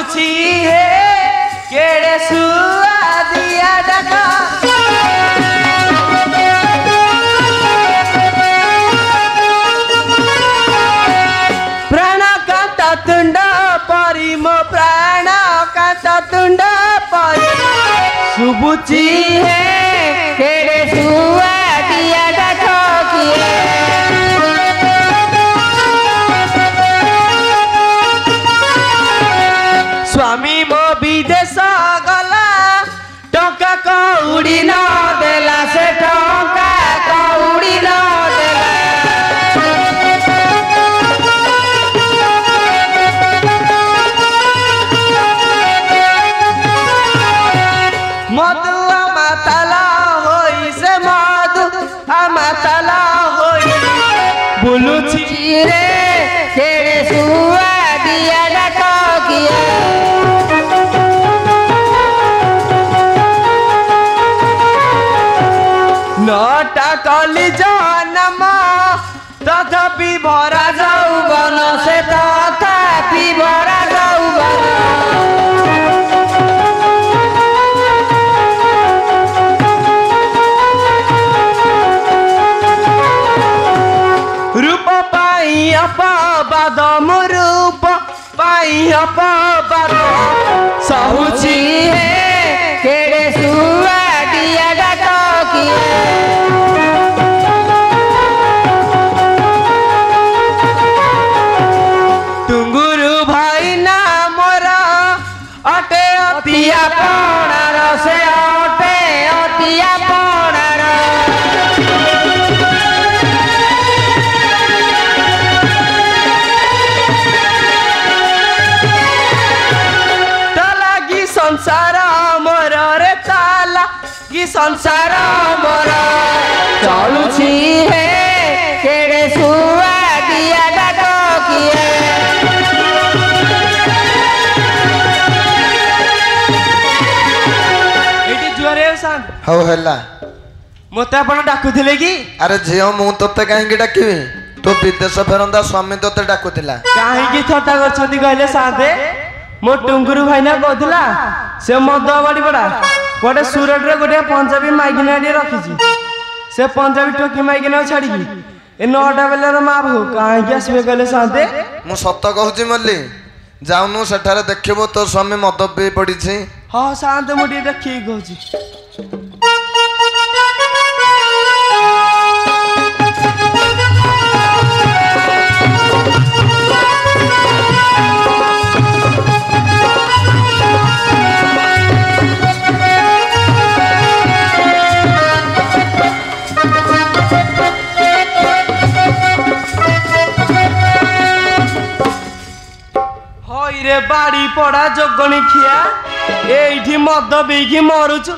ସବୁଛି ହେ କେଡ଼େ ସୁଆଦିଆ ଡାକ ପ୍ରାଣ କାନ୍ତ ତୁଣ୍ଡ ପରି ମୋ ପ୍ରାଣ କାନ୍ତ ତୁଣ୍ଡ ପରି ସବୁଛି ହେ କେଡ଼େ ସୁଆଦିଆ ଡାକ କିଏ स्वामी मो विदेश गला टंका कौड़ी न देला से टंका कौड़ी न देला मधु माताला होई से मधु माताला होई बुलुची रे केड़े सुआदिया डाक किए नटा कली जन्म तथापि भरा यौवन से तथापि भरा यौवन रूप पाई अपवाद रूप पाई अपवाद सहुची है केड़े सुआदिया डाक किए टुंगुरु भाई ना मोरा अटे अतिया पणार से अटे अतिया पणार तालागी संसार मोर रे ताला की संसार मोर चलुछि हे केड़े सुआदिया डाक किए एटी जुआरे सान हौ हैला मते आपण डाकुथिले की अरे झियो मु तोते काहेकि डाकिबी तो विदेश फेरंदा स्वामी तोते डाकुतिला काहेकि थट्टा करछंती कहले साथे मो टुंगुरु भाईना कहथिला से मद बाड़ी पड़ा गोटे सुरट रे गोटे पंजाबी माइकिना रखिछि से पंजाबी टोकी माइकिना छाड़ी ए 9टा बेले रो मां बहु काहेकि आसबे कहले साथे मु सत्य कहूची मल्ली जाउनु सेठारे देखिबो तो स्वामी मद पी पड़िछि हां शांत मुडी देखि कहूची रे बाड़ी पड़ा जगणी खिया एठी मद बेकी मरुच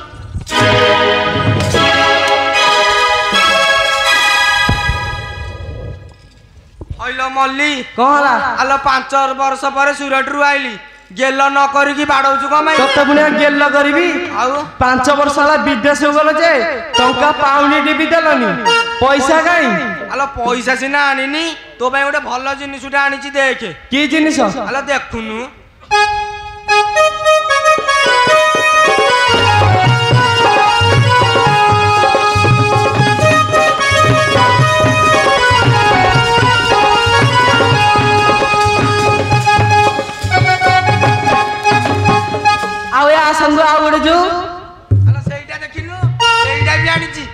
हइलो मल्ली कहला आलो 5 वर्ष पर सुरट रु आइली गेल न करी बाड़ौछु कमाई तते पुनिया गेल करबी आउ 5 वर्ष वाला विदेश गलो जे टंका पाउनी डी देलनी पैसा काई आलो पैसा सिना आनिनी तो भाई गोटे भल जिनिसटा आनिची देखे की जिनिस आलो देखुनु आउ या संग आउ गोटे जो आलो सेइटा देखिनु सेइटा भी आनिची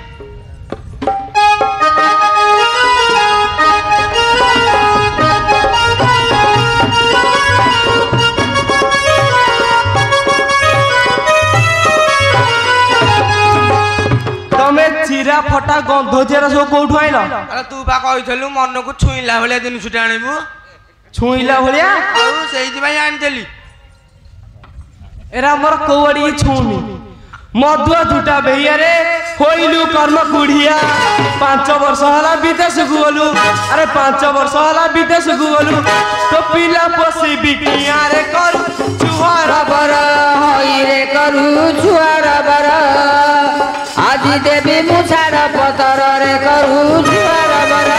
चिरा फटा गंध जेरा सब कोठु आइल अरे तू बा कहिथलु मन को छुइला भलिया दिन सुटा आनिबु छुइला भलिया आउ सेइति भाई आनिथली एरा हमर कोवडी छुनी मधुआ झूठा भैया रे होइलु कर्म कुढ़िया 5 वर्ष हला विदेश को गलु अरे 5 वर्ष हला विदेश को गलु तो पिला पसी बिकिया रे करू छुहारा बर होई रे करू छुहारा बर आज देवी मुछाड़ पतर रे करू छुहारा बर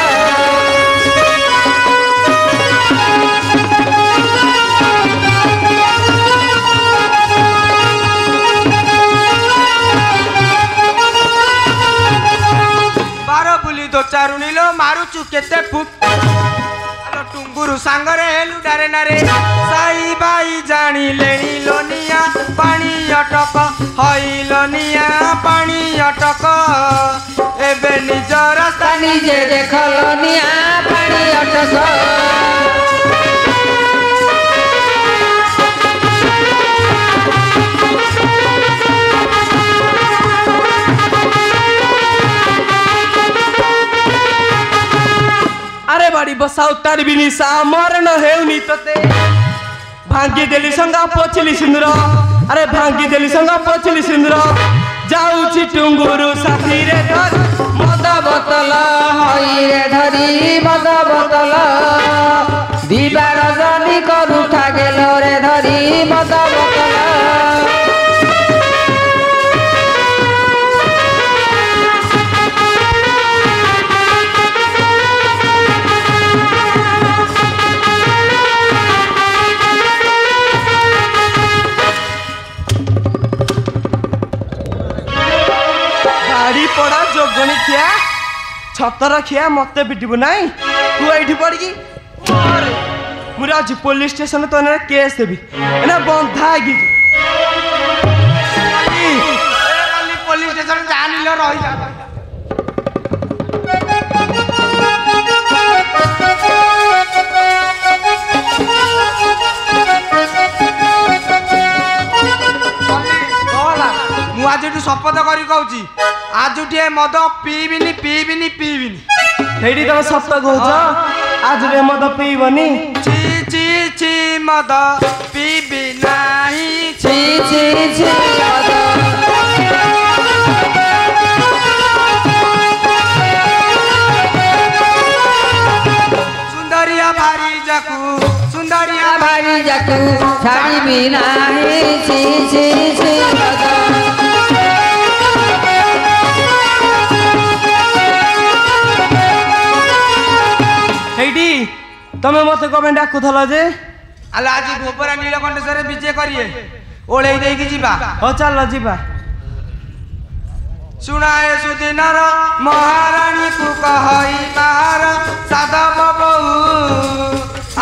ପଚାରୁନି ଲୋ ମାରୁଛୁ କେତେ ଫୁଟ ଟୁଙ୍ଗୁରୁ ସାଙ୍ଗରେ ହେଲୁ ଡାରେ ନାରେ ସାଇ ବାଇ ଜାଣିଲେଣି ଲୋନିଆ ପାଣି ଅଟକ ହଇଲୋନିଆ ପାଣି ଅଟକ ଏବେ ନିଜ ରାସ୍ତା ନିଜେ ଦେଖ ଲୋନିଆ ପାଣି ଅଟକ अरे बाड़ी बसा उतार भी निशा मरण हेउनी तते भांगी देली संगा पोछली सिंदूर अरे भांगी देली संगा पोछली सिंदूर जाऊची टुंगुरु साथी रे धर मद बोतल हई रे धरी मद बोतल दिबा रजनी करू ठागेल रे धरी मद बोतल पड़ा जोगणी खिया छतर खिया मत पिटबू नाई तू ये पड़ी मुझे आज पुलिस स्टेशन तो केस देवी ना बंधा पुलिस स्टेशन जानी रही आज शपथ कर कहूँ आज मद पीबिनी पीबिनी पीबिनी हेडी तुम सत कह आज मद पीबनी ची ची ची मद पीबी नाही ची ची ची मद सुंदरिया भारी जाकू छाड़ी भी नाही ची ची ची मद तमें मत कमें डाकुल जे आलो आज गोबरा नीलकंठेश्वर विजय करिए ओढ़े देकी जीवा हो चल जीवा सुनाए सुदिनर महारानी को कहई बाहर साधव बहु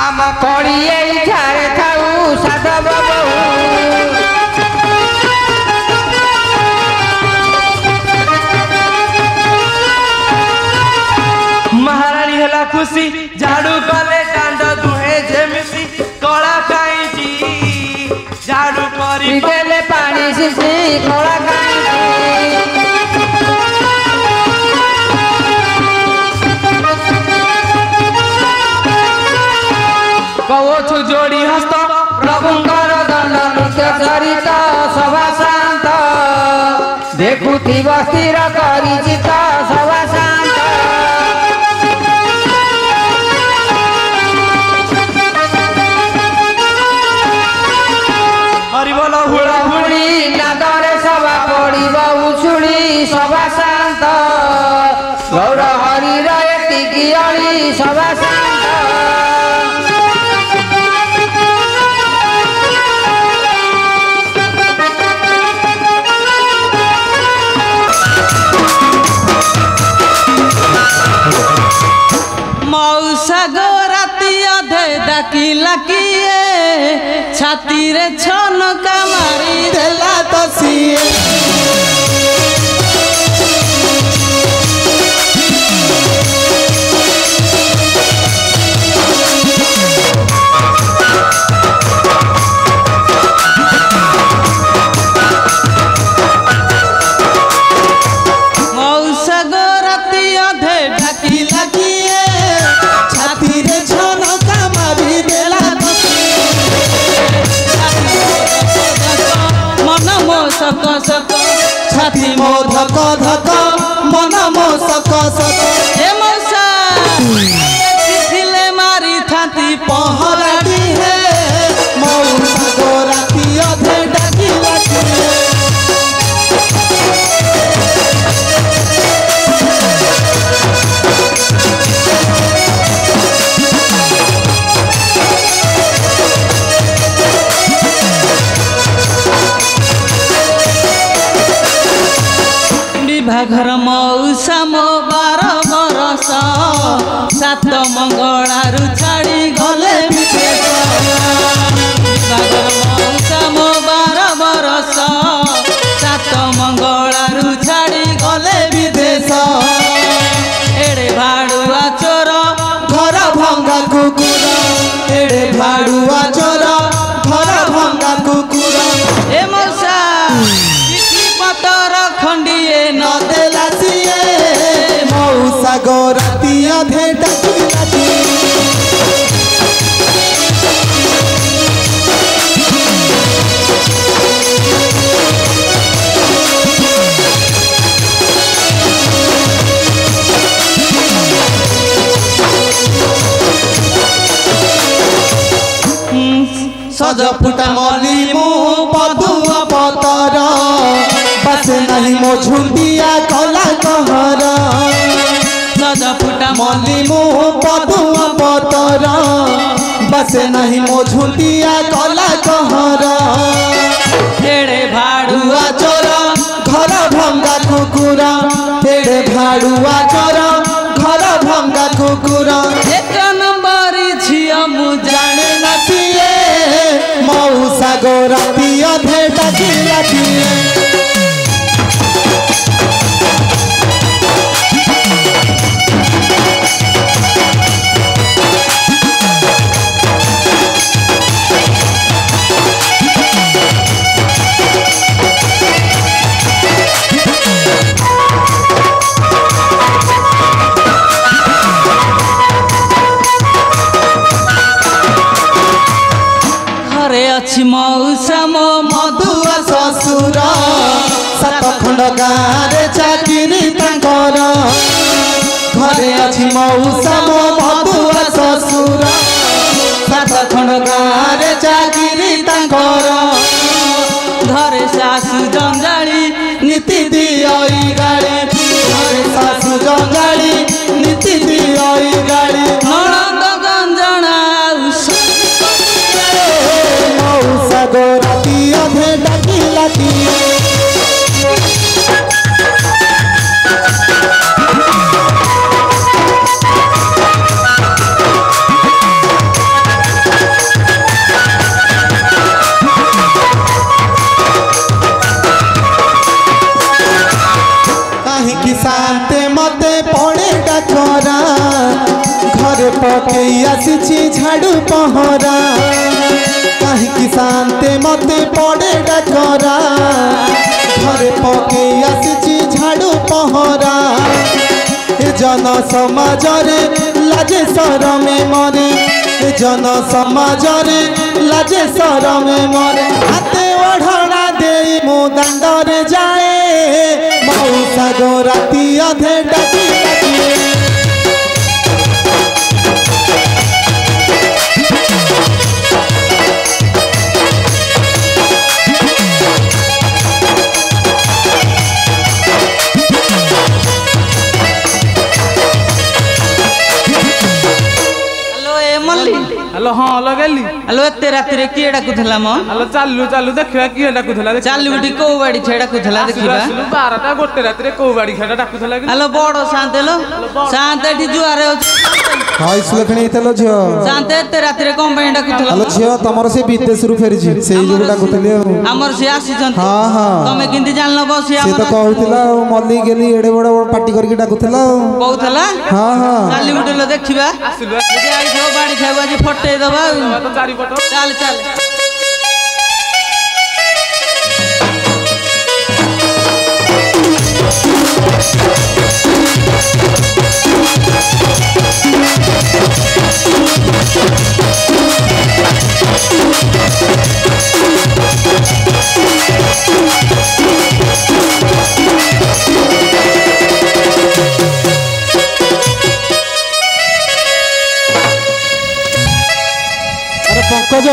आम कड़िए झारे थाऊ साधव बहु महारानी हला खुशी झाड़ू कले डांड दुहे जेमिसी कला काईची झाड़ू करी देले पानी सिसी कला काईची कवछु जोड़ी हस्त प्रभुंकर दंड नृत्य चरित सभा शांत देखुथिब स्थिर करी चित सभा शांत हरिबोल हुड़ा हुड़ी नादरे सभा पड़िब उछुड़ी सभा शांत गौर हरि एतिकी अली सभा शांत मौसा गो राती अधे डाकिला किए छाती रे छन कामारी देला तसिए मौसा गो राती अधे डाकिला किए छाती रे छन कामारी देला मन मो सक सक छाती मो धक धक मन मो सक सक हे मौसा चिथिले मारी थाती पहरा दी है मौसा गो राती अधे डाकिला किए घर मौसा मो 12 बरस सात मंगलारू छाड़ी गले विदेश बागर मौसा मो 12 बरस सात मंगलारू छाड़ी गले विदेश एड़े भाड़ुआ चोर घर भंगा कुकुर एड़े भाड़ुआ चोर घर भंगा कुकुर ए मौसा चिठी पतर खंडिए न देला सिए मौसा गोरती अधे डाकी सज फुटा मली मु पदुआ पतर बस नहीं मो झुंडिया कला कहर सज फुटा मली मु पदुआ पतर बस नहीं मो झुंडिया कला कहर एड़े भाड़ुआ चोर घर भंगा कुकुर एड़े भाड़ुआ चोर घर भंगा कुकुर एक नंबर झिया मु जाने नसिए मौसा गोरती अधे डाकी लागिए अच्छी मौसा मो मधुआ ससुर सात खंड गाँव चाकरी तांकर घरे अच्छी मौसा मो मधुआ ससुर सात खंड गाँव चाकरी तांकर घरे सासु जंजाली नीति दियई गाड़ी घरे सासु जंजाली नीति दियई गाड़ी ननद गंजना गोरती अधे डाकी लागी कहीं किसानते मते पड़े डाकरा घरे पके आसी झाड़ू पहरा कहीं किसान ते मते पड़े डाकरा घरे पके आसी झाड़ू पहरा ए जन समाज रे लाजे शरमे मरे ए जन समाज रे लाजे शरमे मरे हाथे ओढ़ना दे मो दांडरे जाए मौसा गोरती अधे डाकी हेलो हाँ लगेली हेलो एते राति रे किए डाकुथला म हेलो चालू चालू देखिबा किए डाकुथला चालू बिटी को बाड़ी छे डाकुथला देखिबा 12टा गोटे राति रे को बाड़ी छेडा डाकुथला कि हेलो बड़ शांत लो शांत एठी जुआरे हाय सुलखणी तेलो झियो शांत एते राति रे कोन पई डाकुथला हेलो झियो तमर से विदेश रु फेरि छी सेही जोग डाकुथली हमर से आसी जंत हां हां तमे किंती जानलो बसी से तो कहउतला मल्ली गेली एडे बड़ पार्टी करके डाकुथला कहउथला हां हां चाली बिटी लो देखिबा যদি আই সব বাড়ি খাইবা যে ফটে দেবা তো চারি পট চল চল पंकज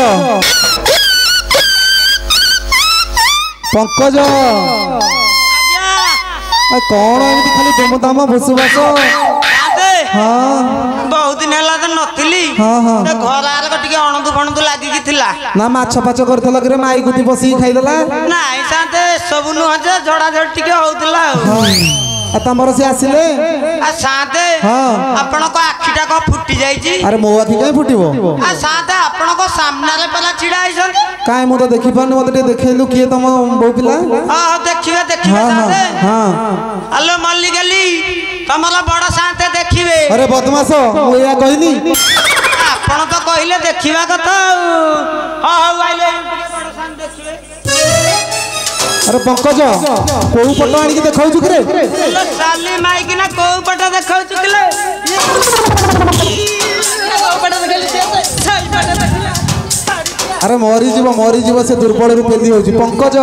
पंकज कौन एमती खाली धूमधाम भुसुबास हाँ बहुत दिन है तो नथिली हाँ हाँ घर आर टिके अणुदु फणुदु लागिकी थिला ना माछ पाछ करथला करे माई गुदी बसी खाइदेला नाई साथे सब नुह जे झड़ा झड़ टिके होउतला तमर से आसिले सादे आपनको आखिटा को फुटी जाइछि अरे मो आखि काई फुटिबो सादे आपनको सामने रे पला छिड़ा आइछन काई मु तो देखि पानी मते टे देखैलु किए तम बो पिला हां देखिबे देखिबे सादे हां हेलो मल्ली गली तमरा बड़ साथे देखिबे अरे बदमाश मु या कहनी आपण तो कहिले देखिबा कथा हां हां आइले बड़ साथ देखिबे अरे पंकज कोउ पटो आनी के देखाउ छु रे साली माई कि ना कोउ पटो देखाउ छु किले कोउ पटो देखले सही पटो देखले अरे मरी जीव से दुर्बल रू पेली होची पंकज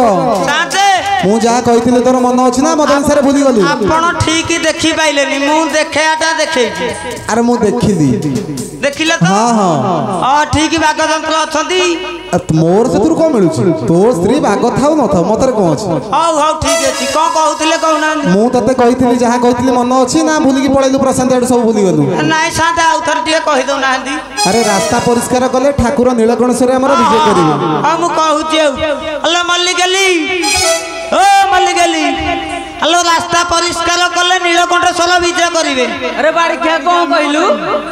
साथे मु जा कहिथिले तोर मन अछि ना मदन सारे भूली गली आपण ठीक ही देखि पाइलेनी मु देखेटा देखै अरे मु देखिली देखिले तो हां हां हां ठीक बाग जंत्र अछंती मोर से तुर को मिलु तो स्त्री बाग थाउ न थाउ मतर को अछि हाउ हाउ ठीक अछि को कहउतिले कहउना मु तते कहिथिली जहा कहिथिली मन अछि ना भूली की पळैलु प्रशांत एड सब भूली गलु नाइ साथे आउथर टिके कहि दउ नाहंदी अरे रास्ता परिष्कार कले ठाकुर नीलकंठेश्वर हमर विजय करिवे हां मु कहउची हल्लो मल्ली गली ओ मल्ली गली हल्लो रास्ता परिष्कार कले नीलकंठेश्वर विजय करिवे अरे बाड़ी क्या कोन कहलु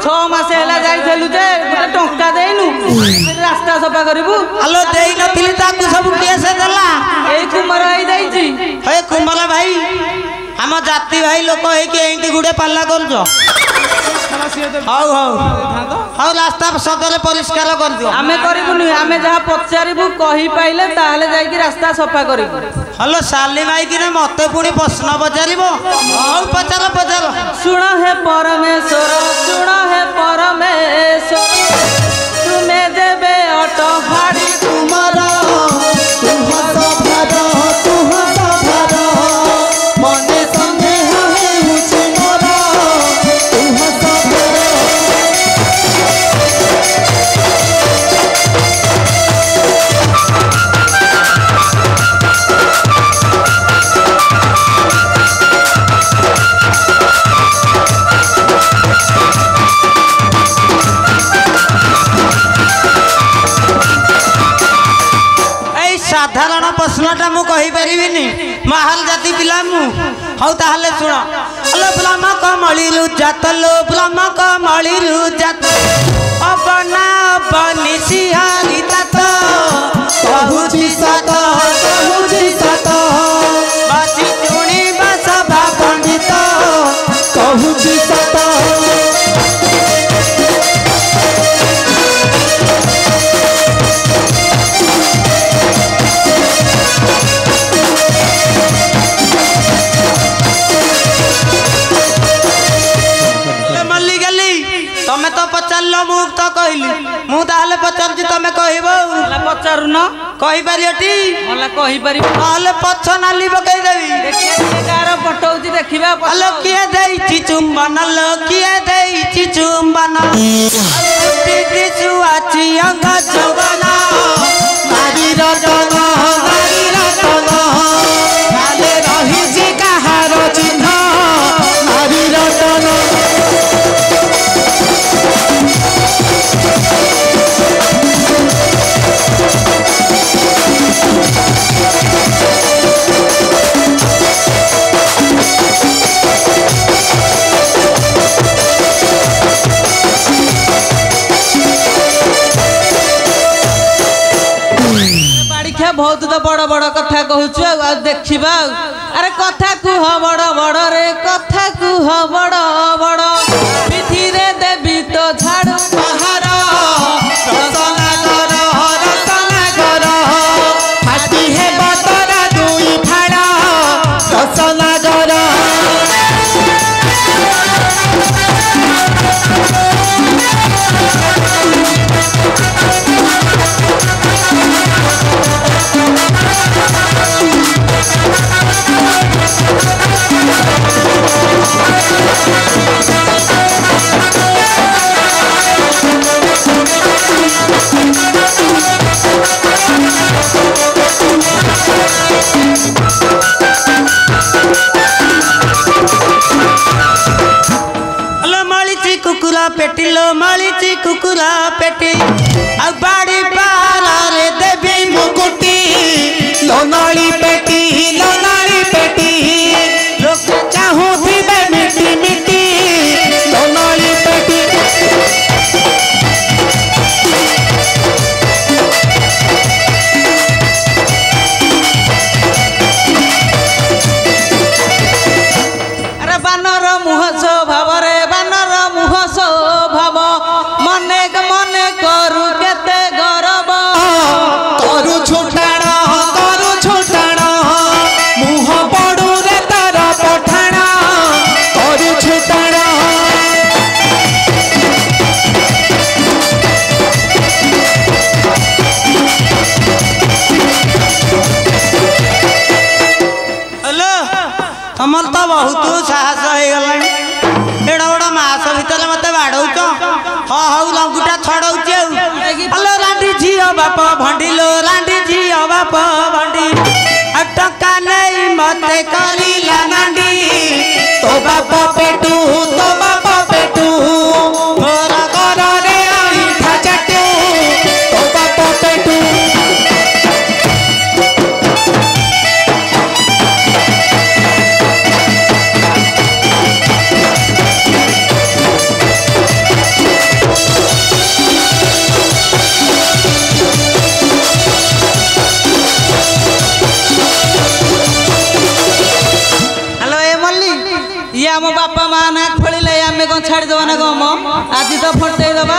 6 मास हैला जाइथलु जे गोटे टंका देइनु रास्ता सफा करिवु हल्लो देई नथिली ताकू सब केसे देला ए कुमार आई जाइछि हे कुमार भाई हम जाति भाई लोक हे के एंटी गुडे पाल्ला करजो हाउ हाउ हाउ रास्ता सदरे परिष्कार कर दियो आमे करिबुनी आमे जहा पचारिबु कहि पाइले ताले जाई कि रास्ता सफा करिबु हलो साली माई कि ने मते पुणी प्रश्न पचारिबो हाउ पचार पचार सुण हे परमेश्वर सुण हे परमेश्वर तुम्हें देबे ऑटो भाड़ी तुम्हारा मने संदेह है मुझे मोरा साधारण प्रश्नटा मु कहि परिबिनी महल जाति पिला मु हौ ताहले सुन हलो ब्रह्म कमली रु जात लो ब्रह्म कमली रु जात अपना बनि सिहारी तात कहूची सत बाची चुणी बसभा पंडित कहूची सत तमे तो पचारलो मु तो कहली मु ताहले पचारछि तमे कहबो मला पचारु न कहि परियटी मला कहि परि ताहले पछ नाली बकई देबी देखिए कार पटौची देखिबा हलो किए देइछि चुंबन लो किए देइछि चुंबन टिटी सुआछि अंग जवना मारी रजन खाले रहिछि कहार चिन्ह मारी रजन बहुत तो बड़ बड़ कथा कहूछु आ देखिबा अरे कथा कुह बड़ बड़ रे कथा कुह बड़ बड़ पिठी रे देवी तो झाड़ू पहाड़ रसना कर फाटी हे बतरा दुई फाड़ रसना कर पेटिलो मालिची कुकुरा पेटी आ बाड़ी पारा रे देवी मुकुटी लोनाली पेटी लोक चाहू ହଁ ହଉ ଲଙ୍ଗୁଟା ଛଡଉଛି ହଲୋ ରାଣ୍ଡି ଝିଅ ବାପ ଭଣ୍ଡିଲୋ ରାଣ୍ଡି ଝିଅ ବାପ ଭଣ୍ଡି ଟଙ୍କା ନେଇ ମତେ କରିଲା ନାଣ୍ଡି ତୋ ବାପ ପେଟୁ ଘର ଘରରେ ଅଇଠା ଚାଟୁ ତୋ ବାପ ପେଟୁ ଆମ ବାପା ମା ନା ଖୋଳିଲେ ଆମେ କଣ ଛାଡ଼ିଦେବା ନା ଗମ ଆଜି ତ ଫଟେଇ ଦେବା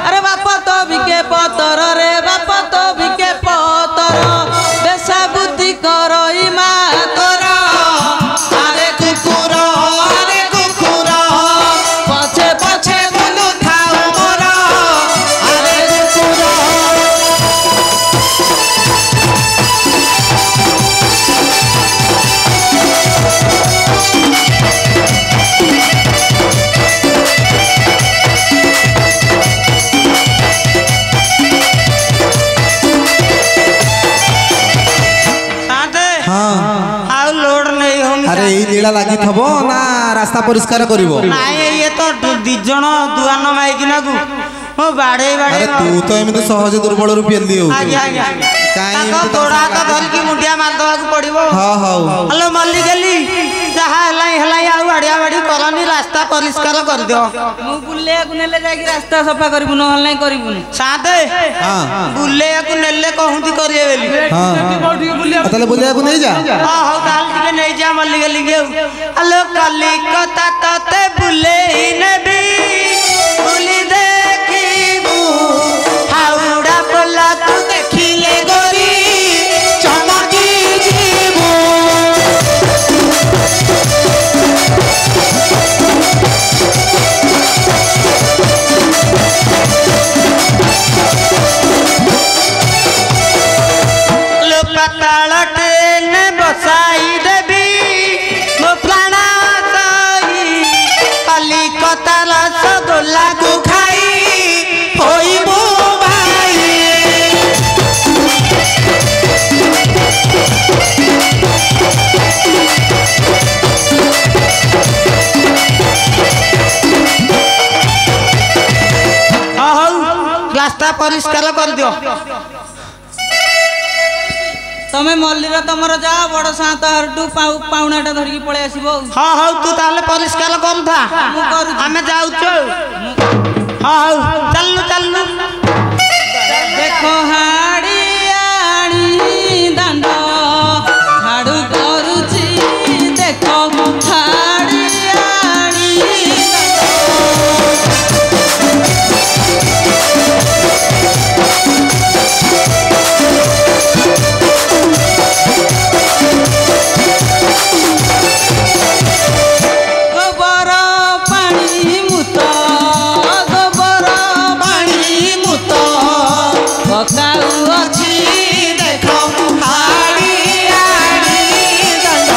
ଆରେ ବାପ ତ ବିକେ ପତର ରେ ବାପ ତ ବିକେ ପତର ବେଶା ବୁଦ୍ଧି କର ମା ତୋର ଆରେ କୁକୁର ପଛେ ପଛେ ବୁଲୁ ଥାଉ ମୋର ଆରେ କୁକୁର ଆରେ ଏଇ লীଳା ଲାଗିଥବ ନା ରାସ୍ତା ପରିଷ୍କାର କରିବ? ନାଇଁ ଇଏ ତ ଦି ଜଣ ଦୁଆନ ମାଇକିନାକୁ ମୁଁ ବାଡେଇ ଆରେ ତୁ ତ ଏମିତି ସହଜ ଦୁର୍ବଳରୁ ପେଲି ହଉଛୁ। କାଇଁ ଗୋଡ ହାତ ଧରିକି ମୁଣ୍ଡିଆ ମାରିଦେବାକୁ ପଡିବ। ହଉ ହଲୋ ମଲ୍ଲି ଗେଲି ଯାହା ହେଲା ଆଉ ବାଡିଆ ବାଡି କରନି ରାସ୍ତା ପରିଷ୍କାର କରିଦିଅ। ମୁଁ ବୁଲେଇବାକୁ ନେଲେ ଯାଇକି ରାସ୍ତା ସଫା କରିବୁ ନହେଲେ ନାଇଁ କରିବୁନି। ସାଦେ ବୁଲେଇବାକୁ ନେଲେ କହୁନ୍ତି କରିବେ ବୋଲି। ତାହେଲେ ବୁଲେଇବାକୁ ନେଇଯା। ହଉ ତାହେଲେ ଟିକେ ନେଇଯା ମଲ୍ଲି ଗେଲିକି ଆଉ। ହଲୋ କଲିକତା ତତେ ବୁଲେଇ ନେବି ବୁଲି ଦେଖିବୁ ହାଉଡା ପୋଲା ତୁ ଦେଖିଲେ ଗୋରି ଚମକି ଯିବୁ। ପାତାଳ ଟ୍ରେନ ବସାଇ ଦେବି ମୋ ପ୍ରାଣ ସାଇ କଲିକତା ରସଗୋଲାକୁ ଖାଇ ହୋଇବୁ ଭାଇ। ହଉ ରାସ୍ତା ପରିଷ୍କାର କରିଦିଅ। ତମେ ମଲ୍ଲିର ତମର ଯାଅ ବଡ ସାନ୍ତ ହରଠୁ ପାଉଣାଟା ଧରିକି ପଳେଇ ଆସିବ। ହଁ ହଉ ତୁ ତାହେଲେ ପରିଷ୍କାର କରୁଥା ମୁଁ କରୁଛି ଆମେ ଯାଉଛୁ। ହଉ ଚାଲୁ ଦେଖ ହାଡି ଆଣି ଦାଣ୍ଡ ଝାଡୁ କରୁଛି ଦେଖ ହାଡି ଆଣି ଗୋବର ପାଣି ମୁତ ପକାଉଅଛି ଦେଖ ହାଡି ଆଣି ଦାଣ୍ଡ।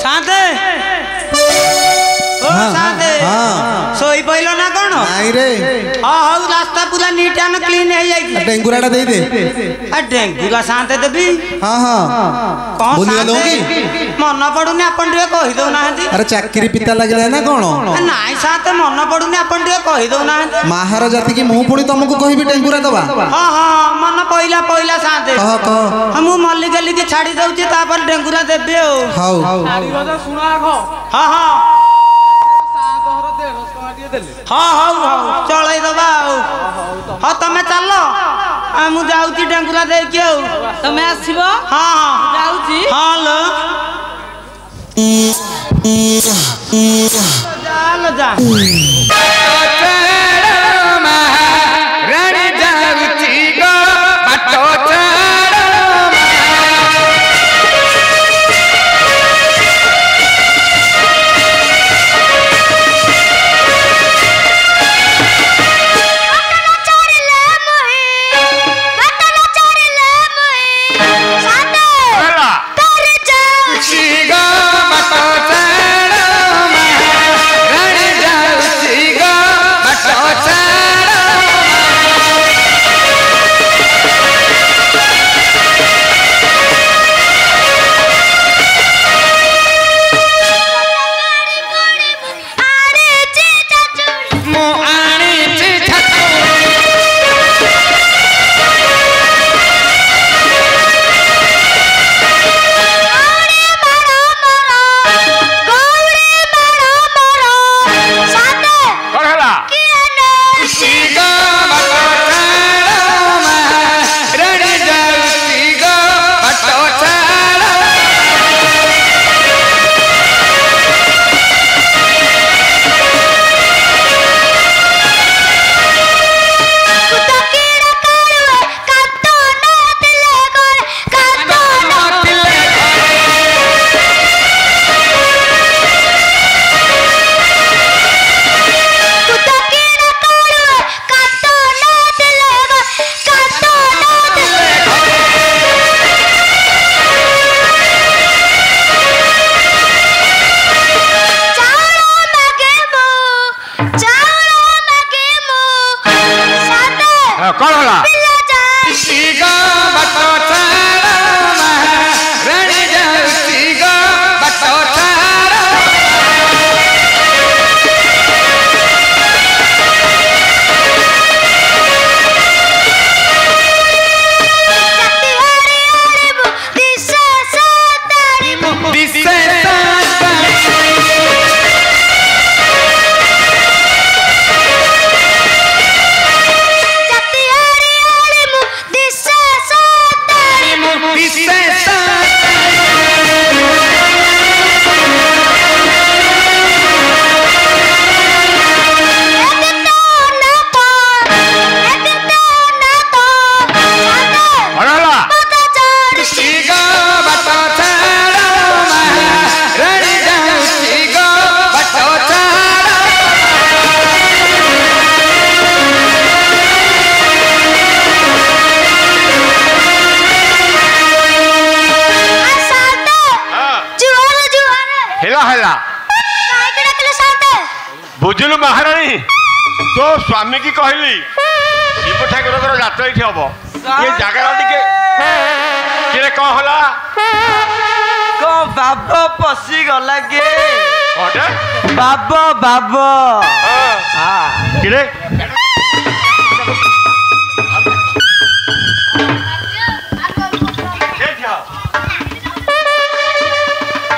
ସାନ୍ତେ ଶୋଇ ପଇଲ ନା କଣ? ନାଇଁ ରେ ହଉ ରାସ୍ତା ପୁରା ନିଟ୍ ଆଣ୍ଡ କ୍ଲିନ୍ ହେଇଯାଇଛି। ଡେଙ୍ଗୁରାଟା ଦେଇଦେ। ଡେଙ୍ଗୁରା ସାନ୍ତେ ଦେବି? ହଁ ଭୁଲିଗଲୁ କି? ମନ ପଡୁନି ଆପଣ ଟିକେ କହିଦଉନାହାନ୍ତି। ଆରେ ଚାକିରି ପିତା ଲାଗିଲା ନା କଣ? ନାଇଁ ସାନ୍ତେ ମନ ପଡୁନି ଆପଣ ଟିକେ କହିଦଉନାହାନ୍ତି। ମାହାର ଜାତିକି ମୁଁ ପୁଣି ତମକୁ କହିବି ଡେଙ୍ଗୁରା ଦବା? ହଁ ମନ ପଇଲା ସାନ୍ତେ। ମୁଁ ମଲ୍ଲି ଗେଲିକି ଛାଡି ଦଉଛି ତାପରେ ଡେଙ୍ଗୁରା ଦେବି ଆଉ। ହଉ ହଉ ଚଳେଇ ଦବା ଆଉ। ହଁ ତମେ ଚାଲ ମୁଁ ଯାଉଛି ଡେଙ୍ଗୁରା ଦେଇକି ଆଉ। ତମେ ଆସିବ? ହଁ ଯାଉଛି। ହଁ ଲୋ ଯା कौन होला बुझलु महारानी तो स्वामी की कहली शिव ठाकुर जात्रा ये हम ये जगह टे किरे कौन होला को बाबा पसी गला के बाबा बाबा किरे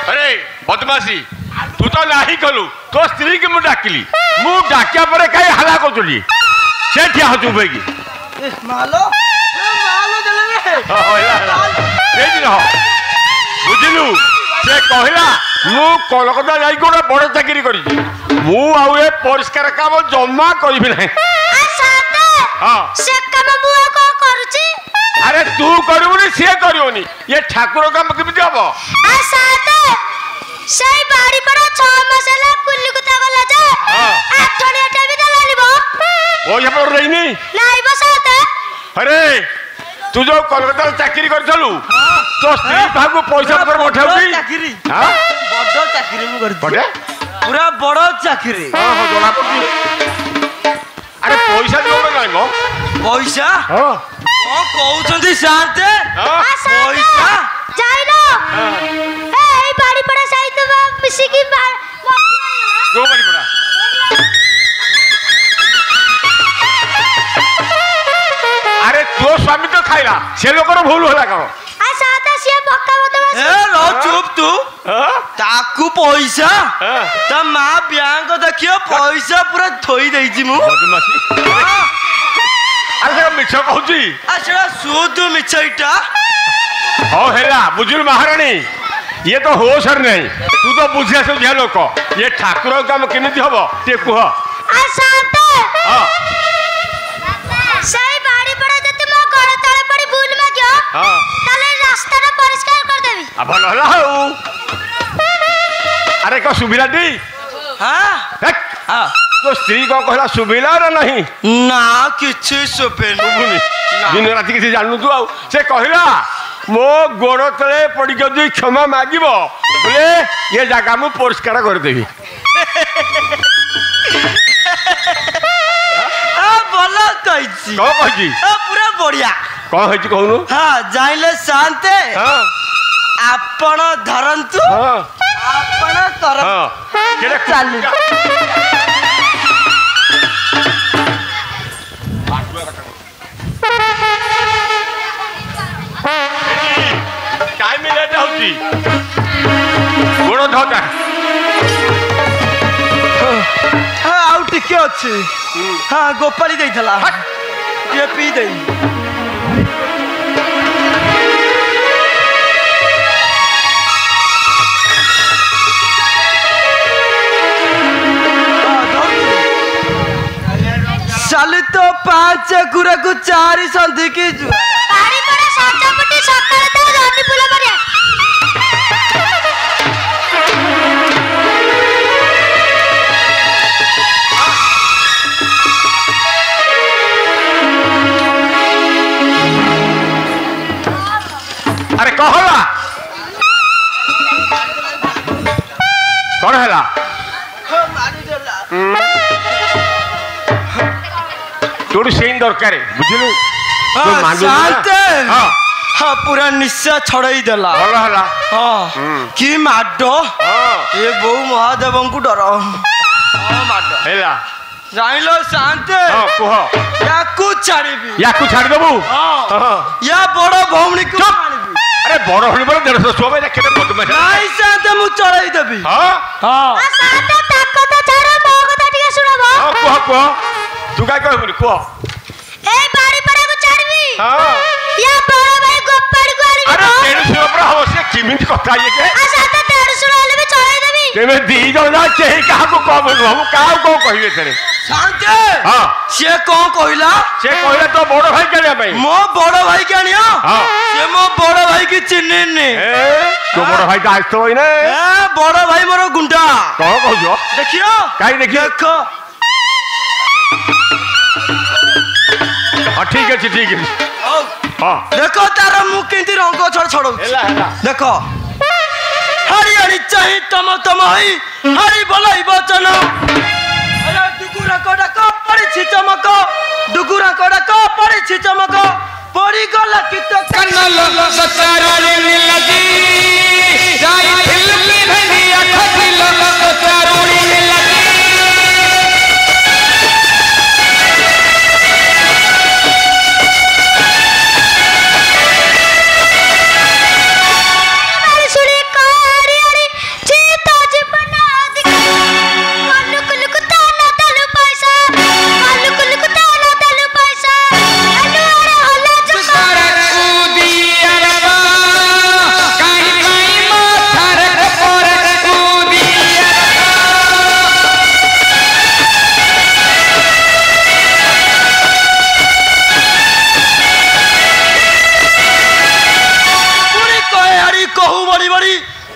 अरे बदमाशी तू तो नहीं कलु तो स्त्री की मुझे डाकिली मु डाकिया पर कहीं हला को चली से ठिया हो चुप की मालो मालो चले बुझलु से कहला मु कोलकाता जाई गोटे बड़ चाकरी करी मु आउ ए परिष्कार काम जमा करी ना अरे तू करूनी सी करूनी ये ठाकुर काम केमिति हम সেই বাড়ি পড়া 6 মাস হলা কুল্লি কুতা গলা যা আঠনি এটা বি দলালিব ओ यहाँ पर रही नहीं নাই বসাতে अरे तू जो कोलकाता चाकरी करथलु तो स्त्री भागु पैसा पर पठाउती चाकरी हां बड़ चाकरी मु कर बड़े पूरा बड़ चाकरी हां हो जोला पड़ी अरे पैसा जो नहीं मो पैसा हां ओ कहउछंती शांते पैसा যাইলো এই বাড়ি পড়া সাইতে মিশি কি गो बड़ी पड़ा अरे तो स्वामी तो खाइला से लोकर भूल होला करो आ साता से भक्का बदमाश ए रो चुप तू ताकू पैसा त मां ब्यांक देखियो पैसा पूरा थोई देइछि मु बदमाशी अरे से मिछ कहूची आछड़ा सुध मिछइटा हो हेला बुझुल महारानी ये तो होश नहीं तू तो बुझिया सब झे लोक ये ठाकुर काम केमिति हबो ते कुह आ साता हां সেই বাড়ি পড়া যদি মো গড় তলে পড়ি ভুল মাগিও हां তাহলে রাস্তাটা পরিষ্কার করে দেবি आ भल होला हो अरे को सुबिला दी हां हां तो स्त्री को कहला सुबिला रे नहीं ना किछि सुपेन सुबुनी दिन राति किसी जानू तू आ से कहला मो गोड़ तले पड़ी गई क्षमा मागिब बोले ये जगह मु परिष्कार कर देबी आ बोला कहिछि कौन कहिछि आ पूरा बढ़िया कौन है कहूनु हां जाइले शांते हां आपण धरंतु हां आपण कर हां केले चालू टाइम लेट होती गोड़ धोता हां आउ टिके अछि हां गोपाली देइथला ये पी देई साले तो 5 गुरा को 4 संधि की বাড়ি পড়া সাতপটি সকালে তো জানি পুলা পড়িয়া अरे कहला कौन हैला तोड़ से दरकार बुझलु शांत हाँ पूरा निश्चय छड़ाई देला भल हला हाँ कि माड ए बो महादेव को डर माड हैला जाइलो शांत हां कह याकू छाड़ीबी याकू छाड़ देबू हां या बड़ भौणी को आनिबी अरे बड़ भौणी पर 150 सोबे केते बदमाश नहीं शांत मु चढ़ाई देबी हां आ शांत ताको तो छाड़ो मो कथा टिके सुनबो हां कह तू काय कहबी कह ए बाड़ी पड़ा को छाड़बी हां या बड़ भाई गोपाड़ी को आनिबी अरे तेरे से ऊपर हो से किमिट कथा ये के आ शांत तेरे सुनाले भी चढ़ाई देबी तेमे दी जणा केही काहा को कहबो हम काहा को कहिबे तेरे शांत हां से कौन कहला से कहले तो बड़ भाई केने भाई मो बड़ भाई के आनियो हां से मो बड़ भाई की चिन्ने ने तो बड़ भाई का आस्तो होई ने ए बड़ भाई मोर गुंडा कह कहजो देखियो काई देखियो देखो हां ठीक है हां देखो तार मुख केंती रंग छड़ छड़ो हेला देखो हरी हरी चाही तम हई हरी भलाई बचन अरे दुगुरा कोडा को पड़ी छि चमक दुगुरा कोडा को पड़ी छि चमक पड़ी गला कि तो कन्नल सचारुणी लगी जाई फिल्मी भनी अखी लग सचारुणी लगी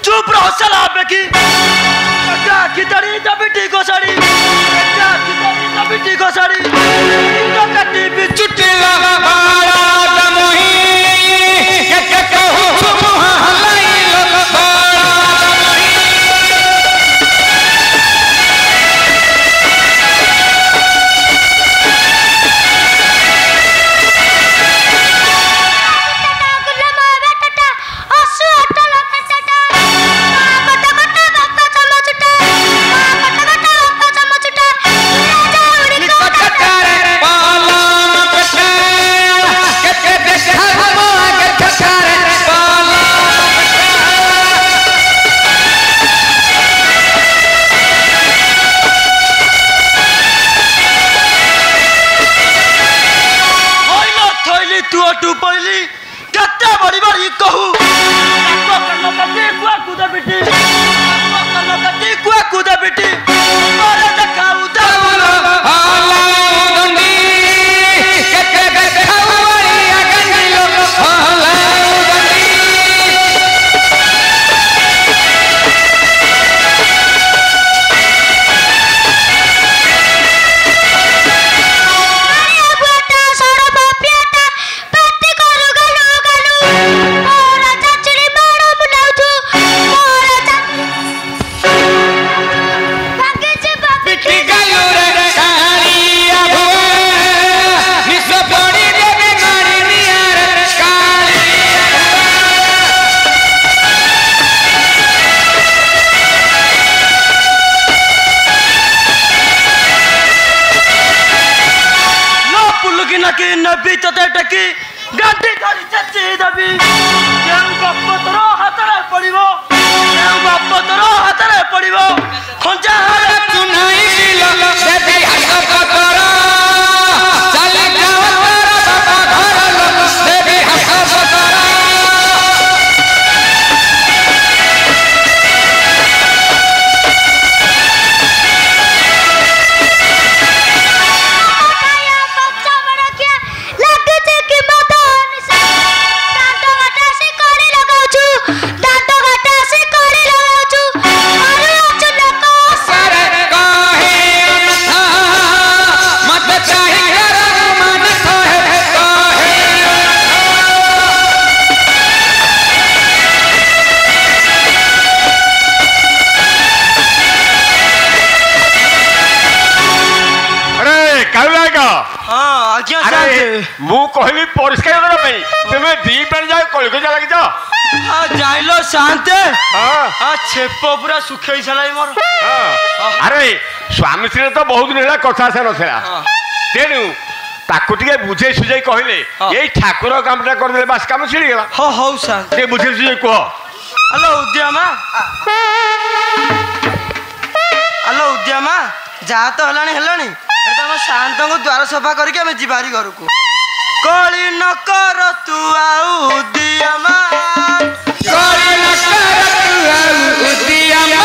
चुप रहो चला बेकी क्या कितनी दबिटी को साड़ी क्या कितनी दबिटी को साड़ी तो कटी भी चुट्टी लगा बारा दमही के कहूं तुम हलाई लगा बारा हाँ आज्ञा अरे शांत मु कहली परिष्कार करबा पई तुमे दी पेन जाय कलगजा लागि जा हाँ जाइलो शांत हां हाँ छेप पूरा सुखई छलाई मोर हां अरे स्वामी श्री तो बहुत निला कथा से नथला तेनु ताकू टिके बुझे सुझे कहले एई ठाकुर कामटा कर देले बस काम छिड़ी गेला हाँ हौ शांत ते बुझे सुझे कह हेलो उद्यमा हेलो उद्यमा जा तो हेलानी तुम शांत को द्वार सफा करके आम जीवारी घर को कली न कर तू आउ उद्यमा कली न कर तू आउ उद्यमा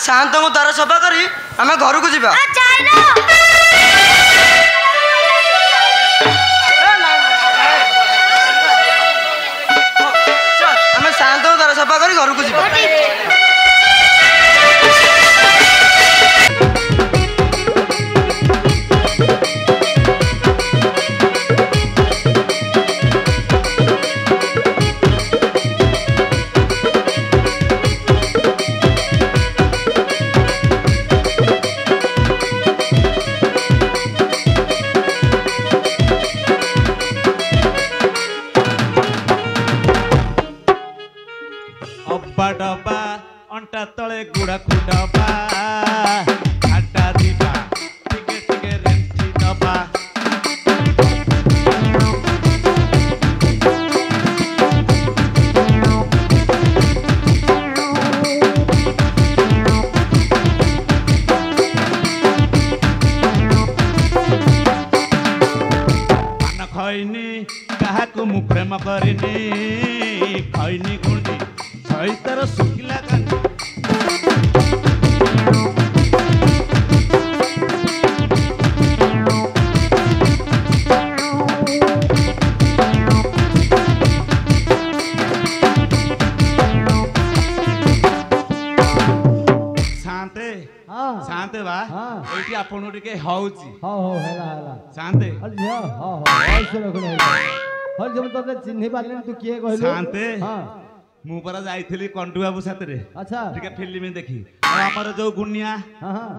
शांत को द्वार सफा करी आम घर को जीवा आम शांत को द्वार सफा करी घर को जीवा डबा अंटा तले गुड़ा खुडबा आटा दीबा टिके टिके रेंटी दबा पान खैनी काहाकु मु प्रेम करिनी खैनी गुंडी तर सुखिला शांते शांते बा एठी आपन टिके हौची शांते चिन्ह पारे तू किए कहलु शांते मु परा जाइथिली कंटू बाबू साथरे अच्छा टिके फिल्म देखी हमर जो गुनिया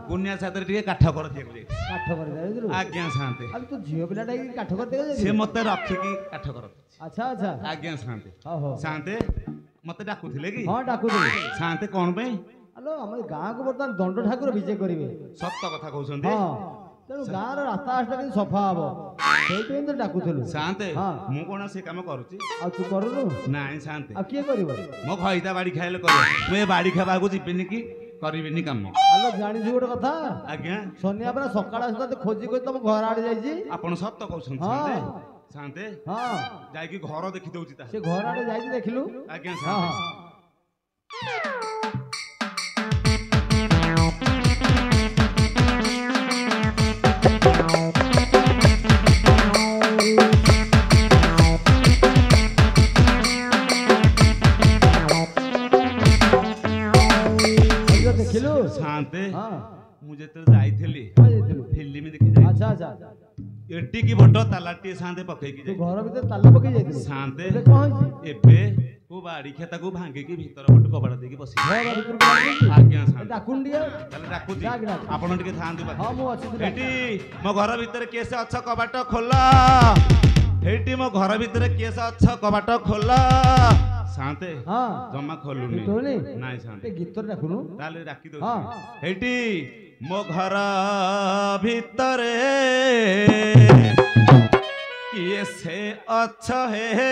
गुनिया साथरे टिके काठ कर दिए काठ कर दे आज्ञा शांते अब तू झियो पिलाटा की काठ कर दे से मते रखी की काठ कर अच्छा अच्छा आज्ञा शांते शांते मते डाकुथिले की हां डाकुथिले शांते कोन पे हेलो हम गां को बर्तमान दंड ठाकुर विजय करिवे सत्य कथा कहउछन्ती हां तेणु गाँ रास्ता आस्ता के सफा हम से डाकुलु शांते मु कौन से काम करुची आ तू करूनु नाई शांते आ किए करिवो मो खइता बाड़ी खाइले कर मु बाड़ी खाबा को जिबिनी की करिबिनी काम हेलो जानि छु गोटे कथा आज्ञा सोनिया परा सकाळ आस्ता खोजी खोजी तुम घर आडे जाईजी आपण सत्य कहउछन शांते शांते हां जाई की घर देखि दउची ता से घर आडे जाईजी देखिलु आज्ञा शांते ମୁଁ ଯେତେବେଳେ ଯାଇଥିଲି ଫିଲ୍ମ ଦେଖି ଯାଇ ଆଚ୍ଛା ଆଚ୍ଛା ଏଟିକି ବଡ ତାଲାଟିଏ ସାନ୍ତେ ପକେଇକି ଯାଇ ଘର ଭିତରେ ତାଲା ପକେଇ ଯାଇଥିଲେ ସାନ୍ତେ କଣ ହେଇଛି ଏବେ କୋଉ ବାଡି କ୍ଷେତାକୁ ଭାଙ୍ଗିକି ଭିତର ପଟୁ କବାଟ ଦେଇକି ବସି ଆଜ୍ଞା ସାନ୍ତେ ଡାକୁନ ଟିକେ ତାହେଲେ ଡାକୁଛି ଆପଣ ଟିକେ ଥାଆନ୍ତୁ ହଁ ମୁଁ ଅଛି ଏଠି ମୋ ଘର ଭିତରେ କିଏ ସେ ଅଛ କବାଟ ଖୋଲ ଏଇଠି ମୋ ଘର ଭିତରେ କିଏ ସେ ଅଛ କବାଟ ଖୋଲ ସାନ୍ତେ ଜମା ଖୋଲୁନି ନାଇଁ ସାନ୍ତେ ଗୀତରେ ଡାକୁନୁ ତାହେଲେ ଡାକି ଦଉଛି ଏଇଠି ମୋ ଘର ଭିତରେ କିଏ ସେ ଅଛ ହେ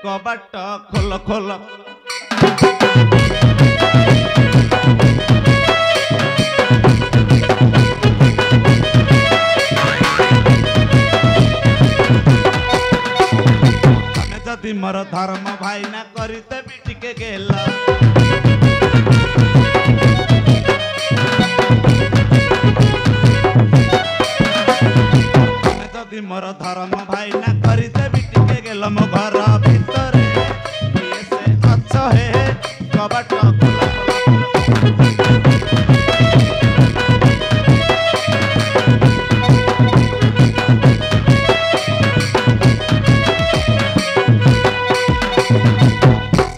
କବାଟ ଖୋଲ ଖୋଲ ତମେ ଯଦି ମୋର ଧର୍ମ ଭାଇ ନା କରିଦେବି ଟିକେ ଗେଲ ମୋର ଧର୍ମ ଭାଇ ନା କରିଦେବି ଟିକେ ଗେଲ ମୋ ଘର ଭିତରେ କିଏ ସେ ଅଛ ହେ କବାଟ ଖୋଲ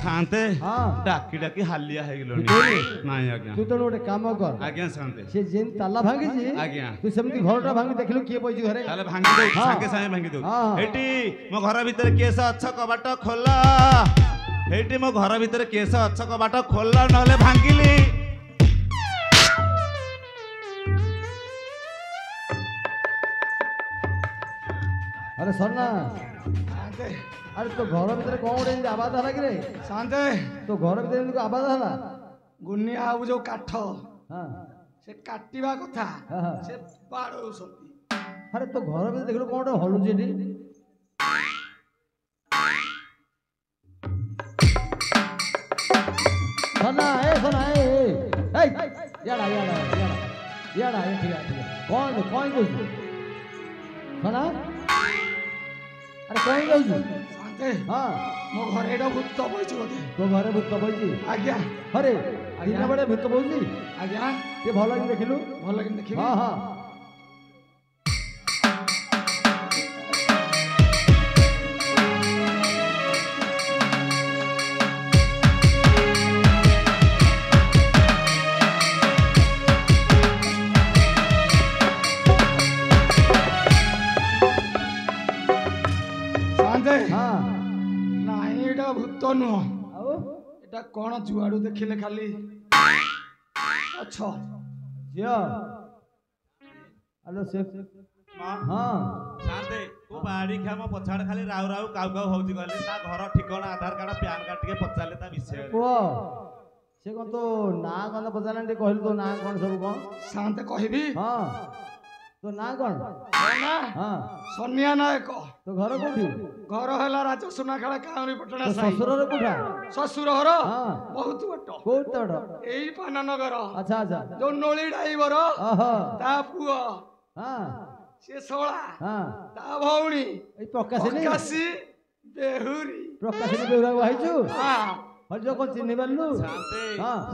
ଶାନ୍ତେ ଡାକି ଡାକି ହାଲିଆ ହେଇଗଲଣି ନାଇଁ ଆଜ୍ଞା ତୁ ତ ଗୋଟେ କାମ କର ଆଜ୍ଞା ଶାନ୍ତେ ସେ ଯେମିତି ତାଲା ଭାଙ୍ଗିଛି ଆଜ୍ଞା ତୁ ସେମିତି ଘରଟା ଭାଙ୍ଗି ଦେଖିଲୁ କିଏ ପଇଛି ଘରେ ତାହେଲେ ଭାଙ୍ଗି ଦଉଛି ସାଙ୍ଗେ ସାଙ୍ଗେ ଭାଙ୍ଗି ଦଉଛି ଏଇଠି ମୋ ଘର ଭିତରେ କିଏ ସେ ଅଛ କବାଟ ଖୋଲ ଏଇଠି ମୋ ଘର ଭିତରେ କିଏ ସେ ଅଛ କବାଟ ଖୋଲ ନହେଲେ ଭାଙ୍ଗିଲି ଆରେ ସନ୍ନା ଆରେ ତୋ ଘର ଭିତରେ କଣ ଗୋଟେ ଏମିତି ଆବାଜ ହେଲା କି ରେ ଶାନ୍ତେ ତୋ ଘର ଭିତରେ ଏମିତି ଆବାଜ ହେଲା ଗୁନିଆ ଆଉ ଯୋଉ କାଠ ସେ କାଟିବା କଥା ସେ ବାଡଉଛନ୍ତି ଆରେ ତୋ ଘର ଭିତରେ ଦେଖିଲୁ କଣ ଗୋଟେ ହଲୁଛି ଏଠି ସନା ସନା ଇଆଡା ଇଆଡା ଇଆଡା ଇଆଡା ଠିକ ଠିକ କଣ କଣ କହୁଛୁ ସନା ଆରେ କଣ କହୁଛୁ ମୋ ଘରେ ଏଇଟା ଭୂତ ବଇଛି ବୋଧେ ତୋ ଘରେ ଭୂତ ବଇଛି ଆଜ୍ଞା ଆରେ ଦିନ ବେଳେ ଭୂତ ବଇଛି ଆଜ୍ଞା ଟିକେ ଭଲ କି ଦେଖିଲୁ ଭଲ କି ଦେଖିବି ହଁ ହଁ ନାଇଁ ଏଇଟା ଭୂତ ନୁହଁ ଆଉ ଏଟା କଣ ଯୁଆଡୁ ଦେଖିଲେ ଖାଲି ଅଛ ଝିଅ ଆଲୋ ସେ ହଁ ଶାନ୍ତେ ତୁ ବାଡି ଖିଆ ମୋ ପଛଆଡେ ଖାଲି ରାଉ ରାଉ କାଉ କାଉ ହଉଛି କହିଲେ ତା ଘର ଠିକଣା ଆଧାର କାର୍ଡ ପ୍ୟାନ କାର୍ଡ ଟିକେ ପଚାରିଲେ ତା ବିଷୟରେ ପୁଅ ସେ କଣ ତୋ ନାଁ କଣ ପଚାରିଲାନି ଟିକେ କହିଲୁ ତୋ ନାଁ କଣ ସବୁ କଣ ଶାନ୍ତେ କହିବି ହଁ ତୋ ନାଁ କଣ ସନିଆ ନାୟକ ତୋ ଘର କୋଉଠି ଘର ହେଲା ରାଜସୁନାଖେଳା କାଉଁରୀ ପଟଣା ଶ୍ୱଶୁରର କୋଉଠା ଶ୍ୱଶୁର ଘର ବହୁତ ବାଟ କୋଉଠି ତୋର ଏଇ ପାନନଗର ଆଚ୍ଛା ଆଚ୍ଛା ଯୋଉ ନଳି ଡାଇଭର ତା ପୁଅ ସେ ଶଳା ତା ଭଉଣୀ ଏଇ ପ୍ରକାଶୀ ବେହୁରୀ ପ୍ରକାଶିନୀ ବେହୁରାକୁ ଆଇଛୁ ହରିଜ କଣ ଚିହ୍ନି ପାରିଲୁ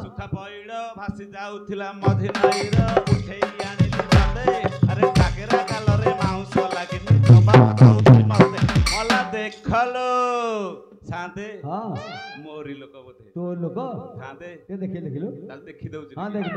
ସୁଖା ପଇଡ ଭାସି ଯାଉଥିଲା ମଝି ନଈର ଉଠେଇ ଆଣିଲି ତତେ ଆରେ କାକେରା କାଲରେ ମାଉଁସ ଲାଗିନି ଜମା ଖାଉଛି ମତେ ମଲା ଦେଖଲୋ ଶାନ୍ତେ ମୋରି ଲୋକ ବୋଧେ ତୋ ଲୋକ ଶାନ୍ତେ ଦେଖିଲୁ ତାହେଲେ ଦେଖି ଦଉଛି ହଁ ଦେଖ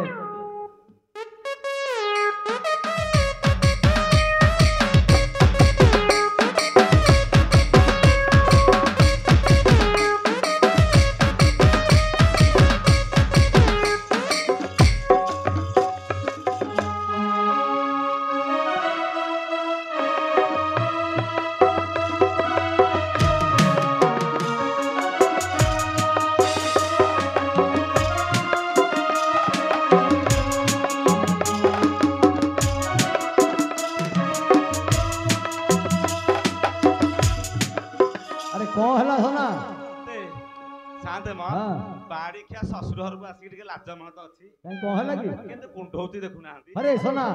ଶ୍ୱଶୁର ଘରକୁ ଆସିକି ଟିକେ ଲାଜ ମହତ ଅଛି କଣ ହେଲା କି କେତେ କୁଣ୍ଢଉତି ଦେଖୁନାହାନ୍ତି ଆରେ ଶୋନା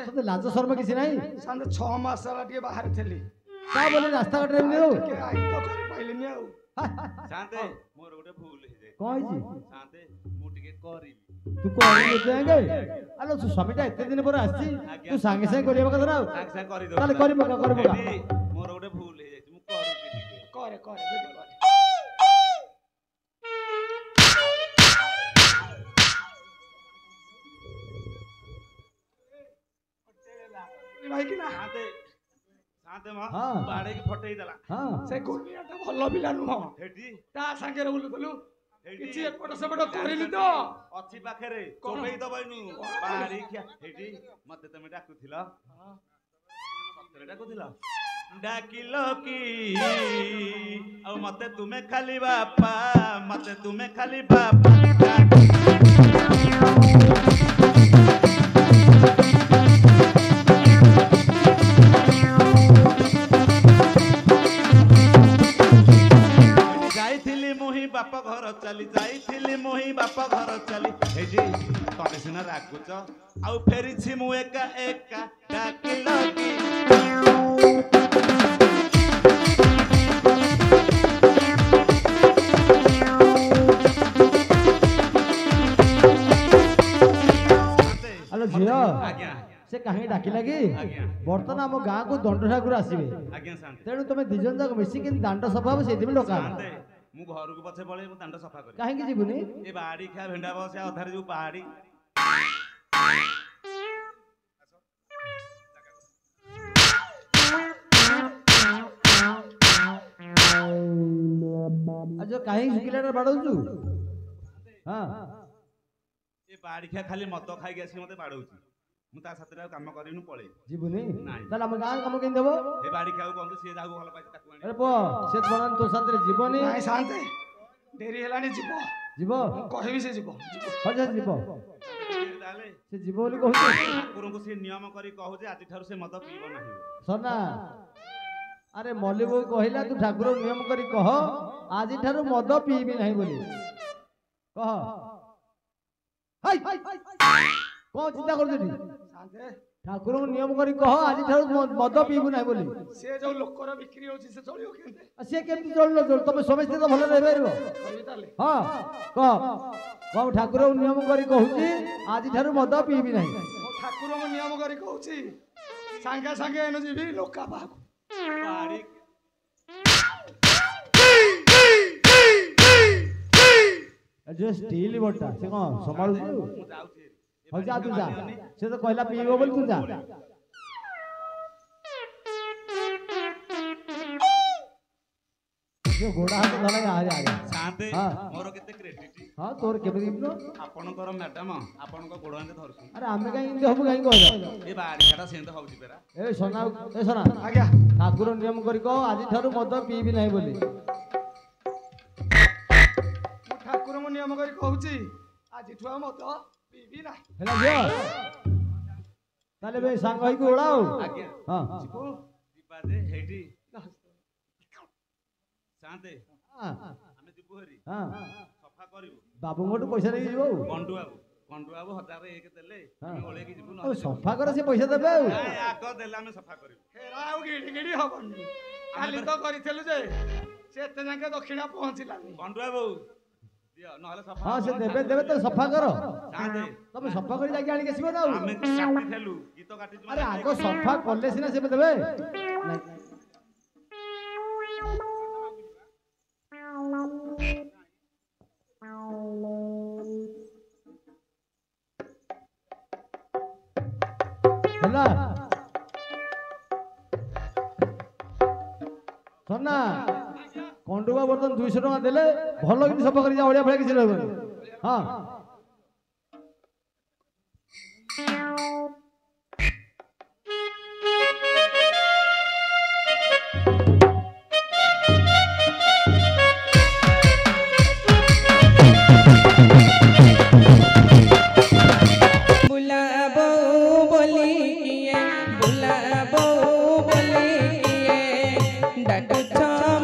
ତତେ ଲାଜ ଶର୍ମ କିଛି ନାହିଁ ଶାନ୍ତେ 6 ମାସ ହେଲା ଟିକେ ବାହାରେ ଥିଲି ତା ବୋଲି ରାସ୍ତା ଘାଟରେ ଏମିତି ଆଉ ଟିକେ ଆଇତ କରି ପାଇଲିନି ଆଉ ଶାନ୍ତେ ମୋର ଗୋଟେ ଭୁଲ ହେଇଯାଇଛି କଣ ହେଇଛି ଶାନ୍ତେ ମୁଁ ଟିକେ କରିଲି तू को आगे आलो तू स्वामीटा एते दिन पर आसी तू सांगे सांगे करिया कथा ना साग साग करि दो ताले करि मका मोर गोटे भूल हे जाय मु करूची ठीक करे भाई कि ना साथे साथे म हां बाड़े की फटई देला हां से गुनियाटा भलो पिला नुह हेटी ता संगे रहलु किछि एकपट सेपट करिलि तो अछि पाखरे चोबई दबैनु बाड़ी खिया हेटी मते तमे डाकुथिला सतरे डाकुथिला डाकिलो की आ मते तुमे खाली बापा मते तुमे खाली बापा बाप घर चली जाइथिली मोही बाप घर चली हेजी तमे सिना रागुच आउ फेरिछि मु एका एका डाकिलो की हेलो झियो आज्ञा से कहीं डाकी लगी आज्ञा बर्तन हम गाँ को दंड ठाकुर आसीबे आज्ञा शांति तेणु तुम दिजन जाक मिसी के दांड सफा हो सेदिमे डका शांति मु घर को पछे पळे मु दांड सफा करी काहे की जीवनी ए बाड़ी खा भेंडा बसे अधारे जो पहाड़ी जो काहे सुकिलाटर बाडौचु हां ए बाड़ी खा खाली मद खाई के आसी मते बाडौची मु ता साथरे काम करिनु पळे जीवनी नाही चल हम गाँ काम केन देबो ए बाड़ी खाऊ कोन से जागो भल पाइछ ताकू आनी अरे पो से बनन तो साथरे जीवनी नाइ शांति देरी हेलानी जीवो जीवो कहबी से जीवो हो जा जीवो ताले से जीवो बोली कहू ठाकुर को से नियम करी कहू जे आजि ठारू से मद पीबो नाही सना अरे मल्ली बोई कहिला तू ठाकुर नियम करी कह आज ठारू मद पीबी नहीं बोली कह हाय कौन चिंता कर देती शांति ठाकुर नियम करी कह आज ठारू मद पीबू नहीं बोली से जो लोकर बिक्री होची से चलियो केनते से केमती चल चल तुम समस्ते तो भले रह पारिबो कहबी ताले हां कह कह ठाकुर नियम करी कहूची आज ठारू मद पीबी नहीं मो ठाकुर को नियम करी कहूची संगे संगे एनो जीबी लोका बाकू बाड़ी जो स्टील बटा से कौन संभाल मु जाउछी हो जा तू जा से तो कहला पीबो बोल तू जा जो घोड़ा हाथ धला आ जा शांति हां मोर केते क्रेडिट हां तोर केबे दिनो आपणकर मैडम आपणक गोड़ हांते धरसु अरे आमे काई इन्दे हबु काई कहला ए बाड़ी खाटा सेंत होउची पेरा ए सोना आज्ञा ठाकुर नियम करी कह आज ठारू मद पीबी नहीं बोली मो ठाकुर को नियम करी कहूची आज ठुआ मत पीबी ना हेला जो ताले बे सांग होई को उड़ाओ आज्ञा हां जीवो दीपा दे हेटी शांति हां हमें जीवो हरी हां सफा करिवो बाबू मोटू पैसा नहीं जीवो कंडु बाबू 1001 देले हमें ओळे की जीवो ओ न सफा करे से पैसा देबे नाइ आगो देले हमें सफा करिवो हेरा आउ गिडी गिडी हबनी काली तो करिथेलु जे से एते जाके दक्षिणा पहुंचिलानी कंडु बाबू दियो नहले सफा हां से देबे तो सफा करो शांति तब सफा करी जाके आनी केसिबो ना हमें काटी थेलु गीत काटी अरे आगो सफा करले सिना से देबे नहीं ହେଲା ସନା କଣ୍ଡୁଆ ବର୍ତ୍ତମାନ 200 ଟଙ୍କା ଦେଲେ ଭଲ କିନ୍ତୁ ସଫା କରି ଯା ଓଳିଆ ଭଳିଆ କିଛି ରହିବନି ହଁ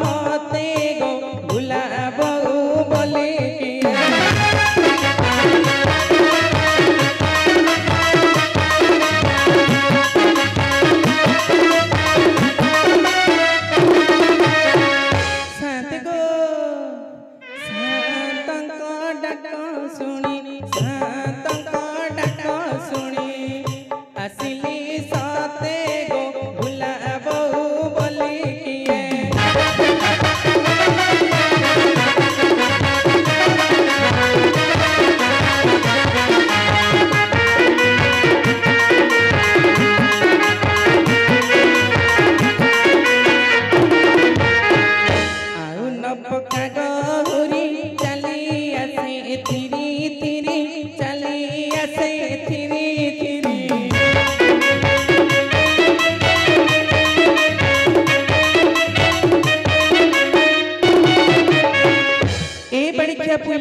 मते गो भुला बहु बोले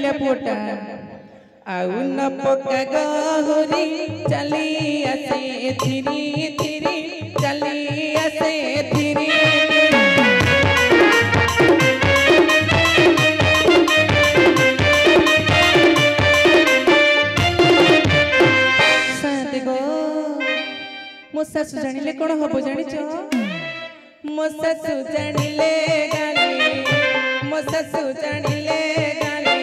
फुलिया पुटा आउ न पका गहुरी चली आसे थिरी थिरी चली आसे थिरी साथ गो मो सासु जानिले कोन हबो जानिछ मो सासु जानिले गाली मो सासु जानिले गाली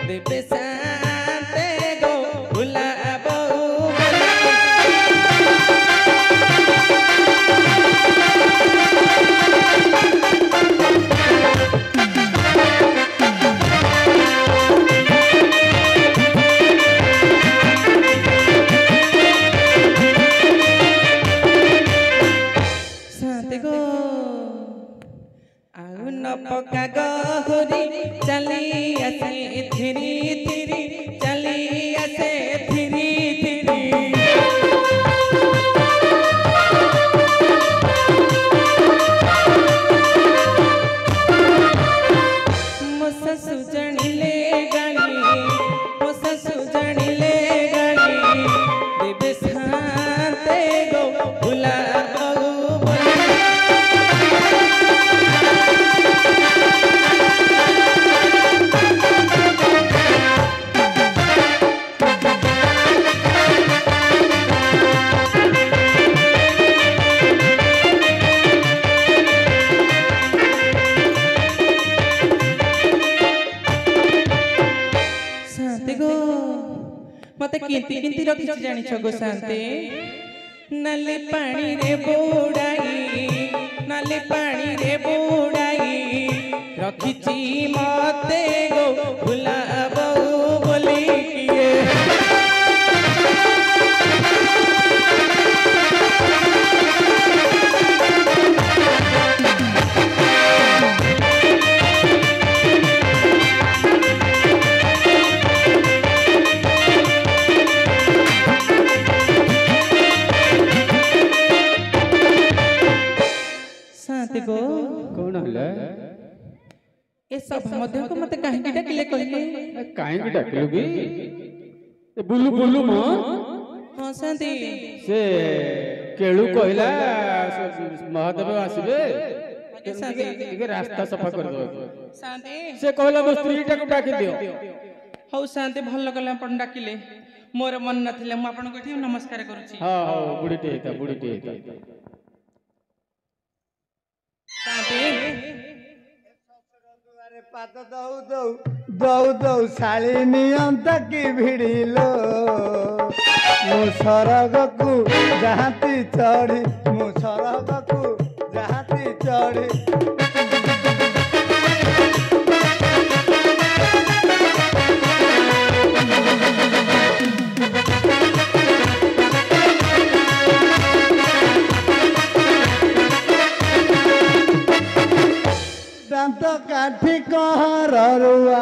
देबे साते गो भुला बहु साते गो आउ न पका गहुरी चली आसे थिरी थिरी चली आसे थिरी थिरी मो सासु जानिले गाली मो सासु जानिले गाली देबे साते गो भुला बहु मते किंती किंती रखी जानी गो शांति नाली पानी रे बुड़ाई नाली पानी रे बुड़ाई रखी मते गो भुला बहु बोली किए गो कौन हला ए सब मध्य को मते काहे की डाकिले कहले काहे की डाकिलु की ए बुलु बुलु म हां शांति से केळु कहला महादेव आसीबे शांति के रास्ता सफा कर दो शांति से कहला मो स्त्री टा को डाकी दियो हौ शांति भल लगला अपन डाकिले मोर मन नथिले म आपन को नमस्कार करूची हां हां बुढीटे हेता पात दौ दौ दौ दौ शाली नियंत की भिड़िलो मो सरग को जहाती चढ़ी मो सरग को जहाती चढ़ी दांत काठी कहर रुआ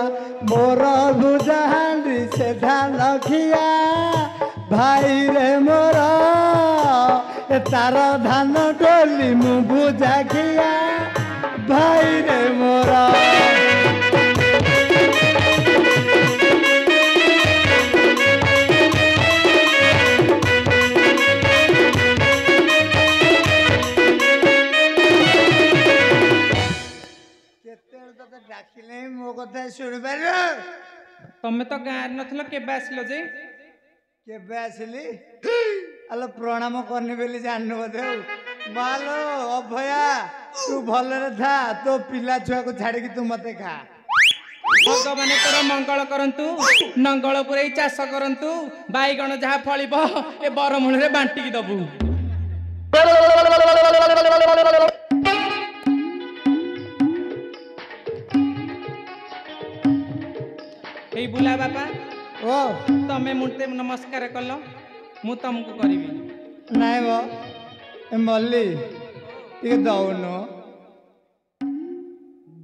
मोर बुझाली से धान खिया भाई रे मोर तार धान डोली मु बुझा खिया भाई रे मोर डाकिले मो कथा शुणी पार तमे तो गाँव नथलो केबे आसिलो जे केबे आसिली आलो प्रणाम करनी बेली जाननु बदे मालो अभया तू भलरे था तो पिला छुआ को छाड़ी कि तू मते खा भगवान तोर मंगल करंतु नंगलपुरे चाष करंतु बाईगण जहा फलिब ए बरमूल रे बांटी की दबु ए बुला बापा ओ तमे मुते नमस्कार कलो मु तुमको करिवि नाइ बो ए मल्ली टिके दउनो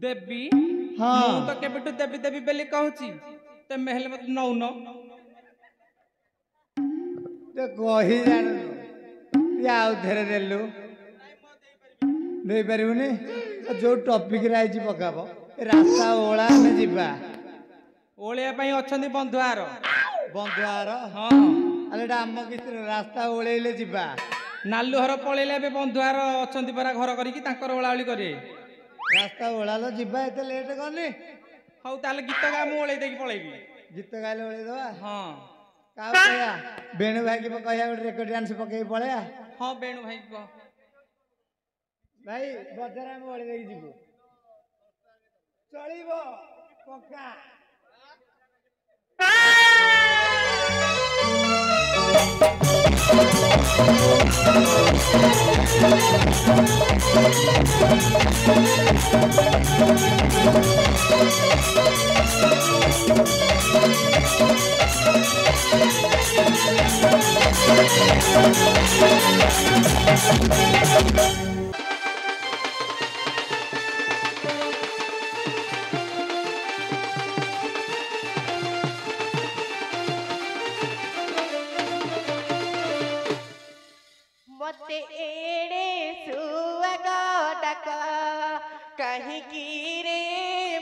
देवी हां मु तो केबेटु देवी देवी बेली कहूची ते महल मत नौनो ते कहि जानु या उधरे देलु दे परिउनी जो टॉपिक राइची पकाबो रास्ता ओळा में जिबा ओलिया ପାଇଁ ଅଛନ୍ତି ବନ୍ଧୁଆର ବନ୍ଧୁଆର ହଁ ଆରେ ଏଟା ଆମ କିଛି ରାସ୍ତା ଓଳେଇଲେ ଯିବା ନାଲୁ ଘର ପଳେଇଲେ ଏବେ ବନ୍ଧୁଆର ଅଛନ୍ତି ପରା ଘର କରିକି ତାଙ୍କର ଓଳାଓଳି କରିବେ ରାସ୍ତା ଓଳାଲ ଯିବା ଏତେ ଲେଟ୍ କନି ହଉ ତାହେଲେ ଗୀତ ଗା ମୁଁ ଓଳେଇ ଦେଇକି ପଳେଇବି ଗୀତ ଗାଇଲେ ଓଳେଇଦବା ହଁ କାହାକୁ କହିବା ବେଣୁ ଭାଇକି କହିବା ଗୋଟେ ରେକର୍ଡ ଡ୍ୟାନ୍ସ ପକେଇକି ପଳେଇବା ହଁ ବେଣୁ ଭାଇ କହ ଭାଇ ବଜାର ଆମେ ଓଳେଇ ଦେଇକି ଯିବୁ ଚଳିବ ପକ୍କା मते एड़े सुअगा डका कहीं की रे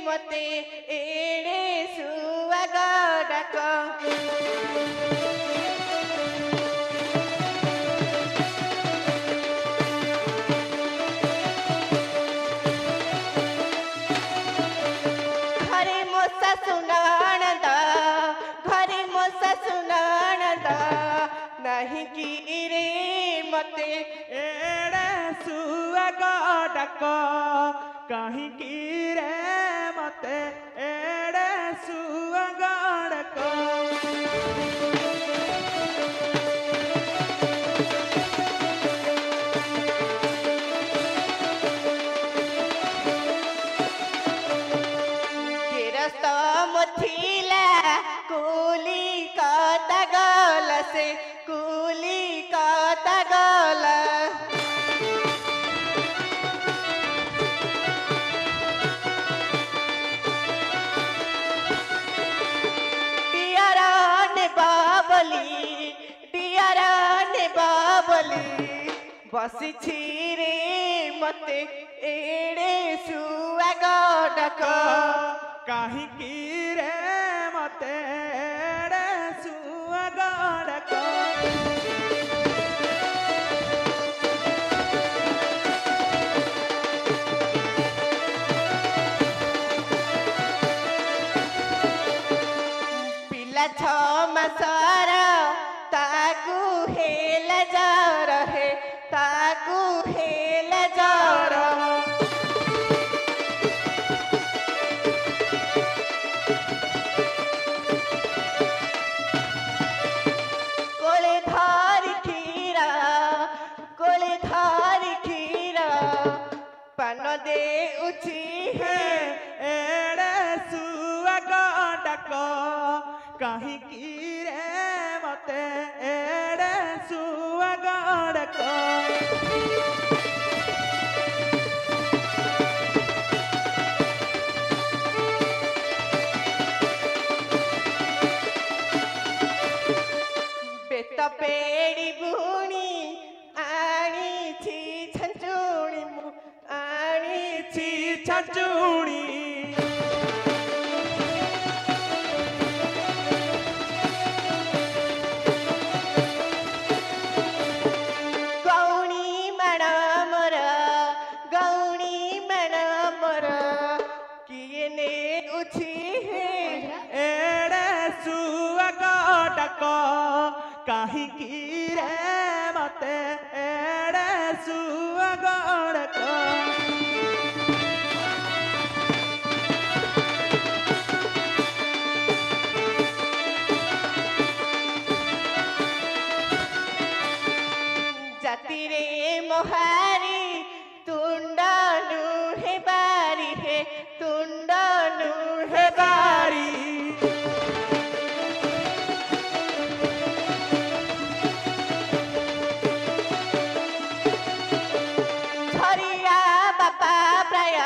मते एड़े सुअगा डका घरे मोसा सुनानदा घरे मोसा सुनानदा नहीं की रे मते एड़े सुअगा डक कहीं की रे मते एड़े सुअगा डक गिरस्ता मुथिला कूली का तगल से कूली का तगल डियाराने बाबली बसी रे मते एड़े सुअगा डक कहीं की रे मते एड़े सुअगा डक पिला 6 मासरा ताकू हेल जा रहे ताकू हेल जा रहा कोले धारी खीरा पान दे उची है एड़े सुअगा डक कहीं की रे मते एड़े सुअगा डक बेत पेड़ी बुणी आनी छी छंचूणी मु आनी छी छचूड़ी गौणी मना मर किए ने उठी है एड़े सुअगा डक कहीं की रे मते एड़े सुअगा डक जाति रे मोहारी तुंडा नुहे बारी है तुंडा नुहे बारी झरिया बापा प्राय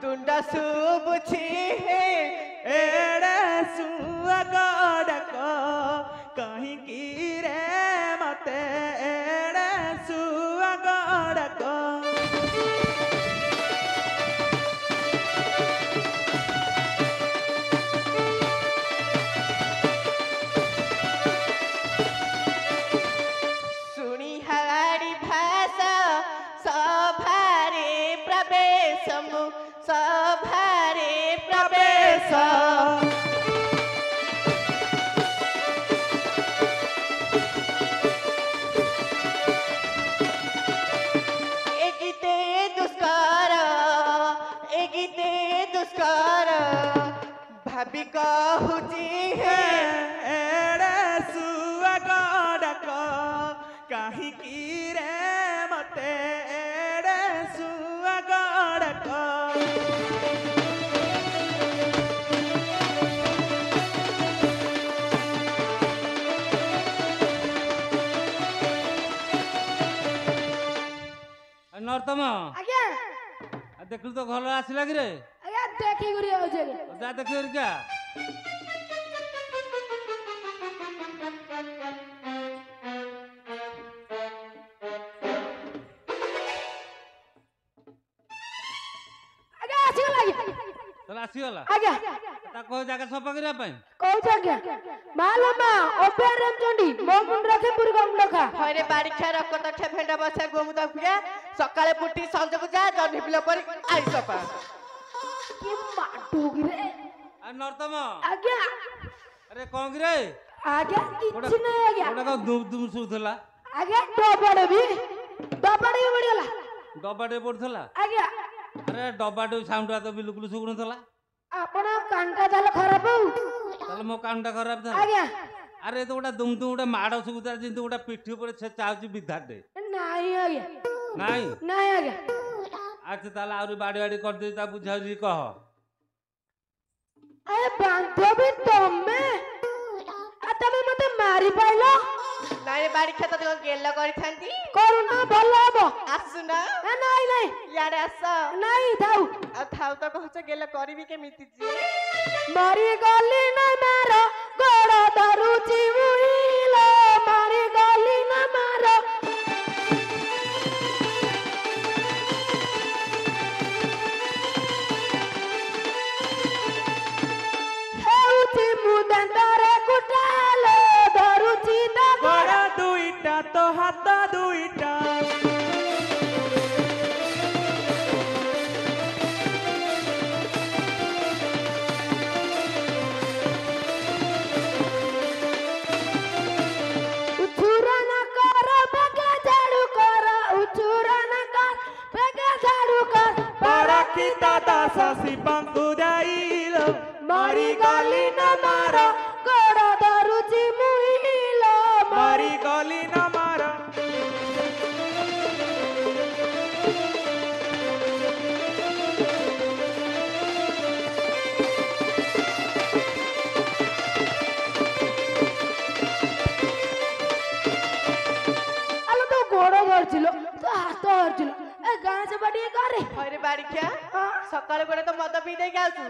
तुंड सुबुछि है एड़े सुअगा डक कहीं की रे मते एड़े सुअगा डक नरतम आज्ञा देखलु तो घर आसिला कि रे आज्ञा देखी गुरी हो जे जा देखि क्या आज्ञा आसी लागी चल आसीगला आज्ञा ता को जाके सफा करिया पई कहू आज्ञा मालमा ओपेरम चंडी मो मुंड रखे पुरी मुंड खा हरे बाड़ी खा रख त ठे भेंडा बसा गोमु त पिया सकाळे पुटी संजକୁ जा जन्ही पिला परी आई सपा कि माटू रे आ नरतम आज्ञा अरे कोन रे आज्ञा किछ नहीं आज्ञा ओटा को दुम दुम सुथला आज्ञा डबाडे भी बढ़ियाला डबाडे पड़थला आज्ञा अरे डबाडे साउंड तो बिल्कुल सुगुनथला आपण कांटा दाल खराब हो ताले मो काउंटा खराब था आज्ञा अरे तो गोटा दुम दुम गोटा माड़ सुगुता जिंतु गोटा पिठी ऊपर छे चाउची विधाटे नहीं आज्ञा नहीं नहीं आज्ञा अच्छा ताले आउरी बाड़ी बाड़ी कर दे ता बुझाउजी कह अरे बांधवी तमे तमे मते मारी पाइलो नाई बाड़ी खेत तो गेल करिथांती करुणा भलो हबो आसुना नहीं नहीं यारे आस नहीं थाउ आ थाउ तो कहछ गेल करबी केमिति जी मारी गली न मारो गोड़ धरुची मुइलो मारी गली न मारो हेउची मुदंदरे कुटालो धरुची द गोड़ दुईटा तो हाथ दुईटा उछुरा न कर बगे झाड़ू कर उछुरा न कर बगे झाड़ू कर परखी दादा ससी पंकु जाइलो मारी गली न मारो गोड़ धरुची मुइलो मारी गली न मारो আলো তো গোড় ধরছিল তো হাত ধরছিল এ গাঁ সে বাড়ি করে हरे बाड़ी खा सकाळे गोटे तो मद पी दे गाउछु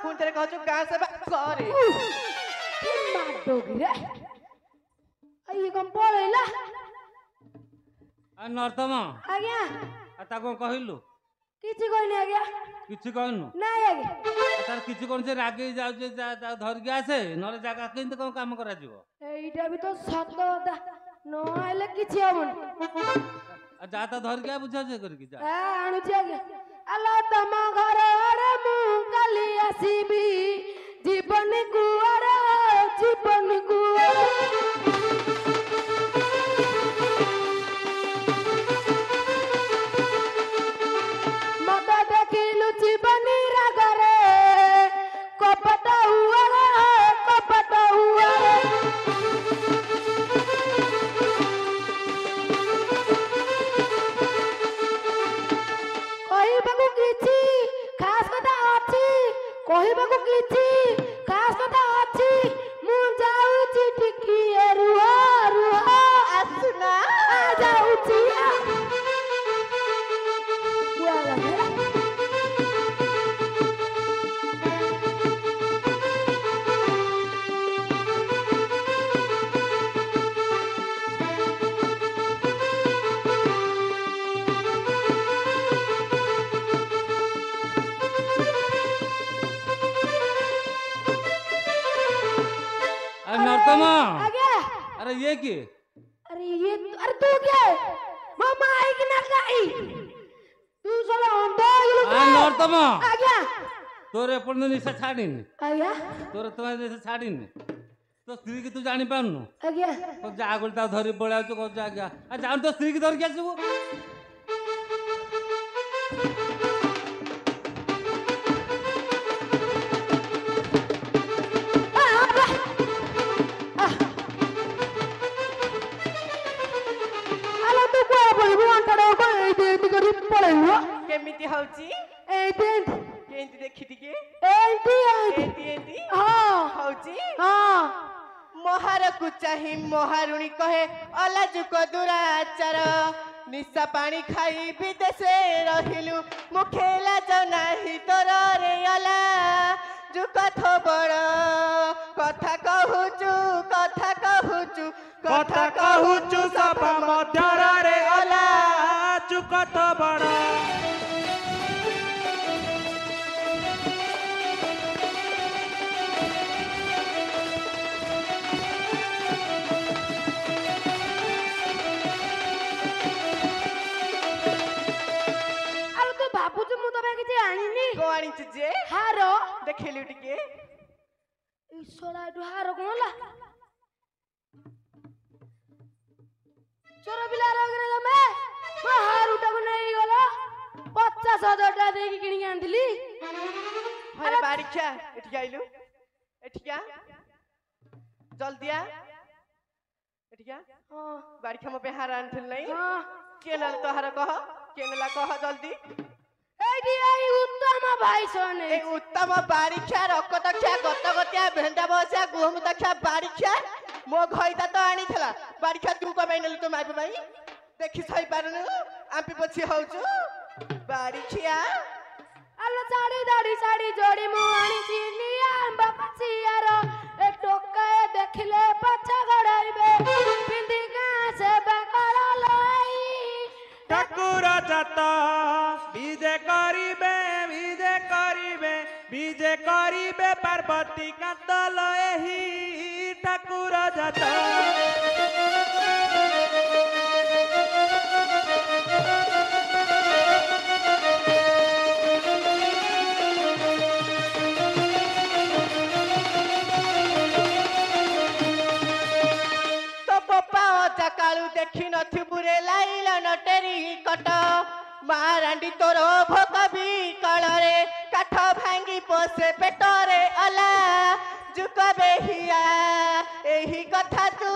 पुन तेरे कहछु गां से करे কি মাডো রে আই কম পড়েলা आ नरतम আজ্ঞা आ ता को कहिलु কিছু কইনি আজ্ঞা किछि कहनु নাই আজ্ঞা तार किछि कोन से रागे जाउ जे जा धर के आसे नले जागा केंत कोन काम करा जीवो এইটা भी तो সত্য কথা নইলে কিছু হবনি आ जा ता धर के बुझा जे कर के जा আনুছি আজ্ঞা আলো তম ঘর আড়ে মু কালি আসিবি জীবন কুয়ারে জীবন কুয়ারে মত দেখিলু জীবনী রাগরে কপট হুয়ারে কপট হুয়ারে କହିବାକୁ କିଛି ଖାସ୍ କଥା ଅଛି କହିବାକୁ କିଛି ଖାସ୍ କଥା ଅଛି ମୁଁ ଯାଉଛି ଟିକିଏ ରୁହ ରୁହ आसुना ଯାଉଛି କୁଆଡ଼େ आ नरतम आज्ञा अरे ये की अरे तू क्या है मामा आई कि ना आई तू साला अंधा आ नरतम आज्ञा तोरे अपन निशा छाड़ीन आज्ञा तोरे तुम्हारे निशा छाड़ीन तो स्त्री की तू जानी पारनु आज्ञा तो जा गोल ता धरी पळा तो को जा गया आ जान तो स्त्री की धर के आसबो आला तू क्या बोलबो अंतड़ा को एते करी पळेबो केमिति हौची एते केंति देखि दिके एते एंति एंति हां हौची हां मोहार को चाही मोहारुणी कहे अलाजुक दुराचार निशा पानी खाई विदेशे रहिलु मुखे लाज नाही तोर रे अला जो कथा बड़ कथा कहूचु सब मध्यर रे अला जो कथा बड़ हार देखिलु टिके ईश्वरा एटु हार कोला चोर बिला रगरे तमे मो हार उटा को नहीं गला 50,000 टा देकी किणी आंदिली अरे बारिक्षा एठी आइलु एठी आ जल्दी आ एठी आ हां बारिक्षा मो पे हार आनथिल नहीं हां केनल तो हार कह केनला कह जल्दी उत्तम भाई सोने उत्तम बारिक्षा रक्तक्षा गतगत्या भेंडा बसा गुहम दक्षा बारिक्षा मो घइता तो आनी थला बारिक्षा तू को बैनल तो माइब भाई देखि सही पारनु आंपी पछी होउछु बारिक्षा अल्ला साड़ी जोड़ी मु आनी चिनी आंबा पछियार ए टोकाए देखिले पछा गड़ाइबे पिंदी का से बकरा लाई ठाकुर जाता विजय करिबे पार्वती कातल एही ठाकुर जाता तो पप्पा कालू देखी नथिबुरे लाइल नटेरी कट मारांडी तोर भोक भी कଳରେ काठ भांगी पोसे पेटरे अला जुक बेहिया एही कथा तू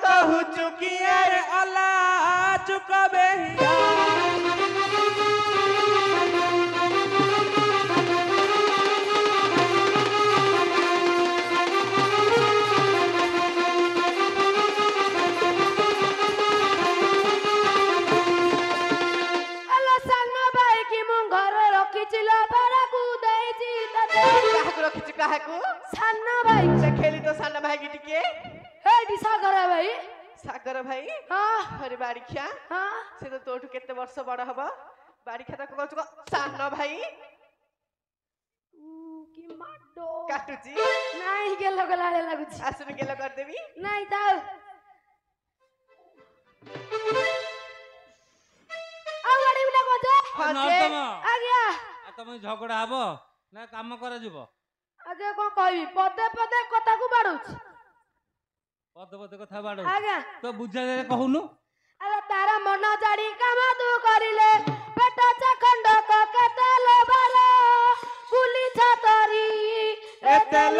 कहू चुकिया रे अला जुक बेहिया काहाकू सान्ना भाई से खेली तो सान्ना भाई की टिके हे सागर भाई हां अरे बारिक्षा हां से तो तोठू केते वर्ष बड़ हबो बारिक्षा तो कहू को सान्ना भाई की माडो काटुची नाही गेलो गलाळे लागुची आसुन गेलो कर देबी नाही ताऊ आ गाड़ी बिना कोजे आ गया आ तुम झगड़ा हबो ना काम करा जीवो आगे को कहबी पदे पदे कथा को बाडुछ पदे पदे कथा बाडुछ आगे तो बुझा दे कहउनु अरे तारा मन जाडी काम तू करिले पेट चखंड को केतेल बाला पुली छतरी एतेल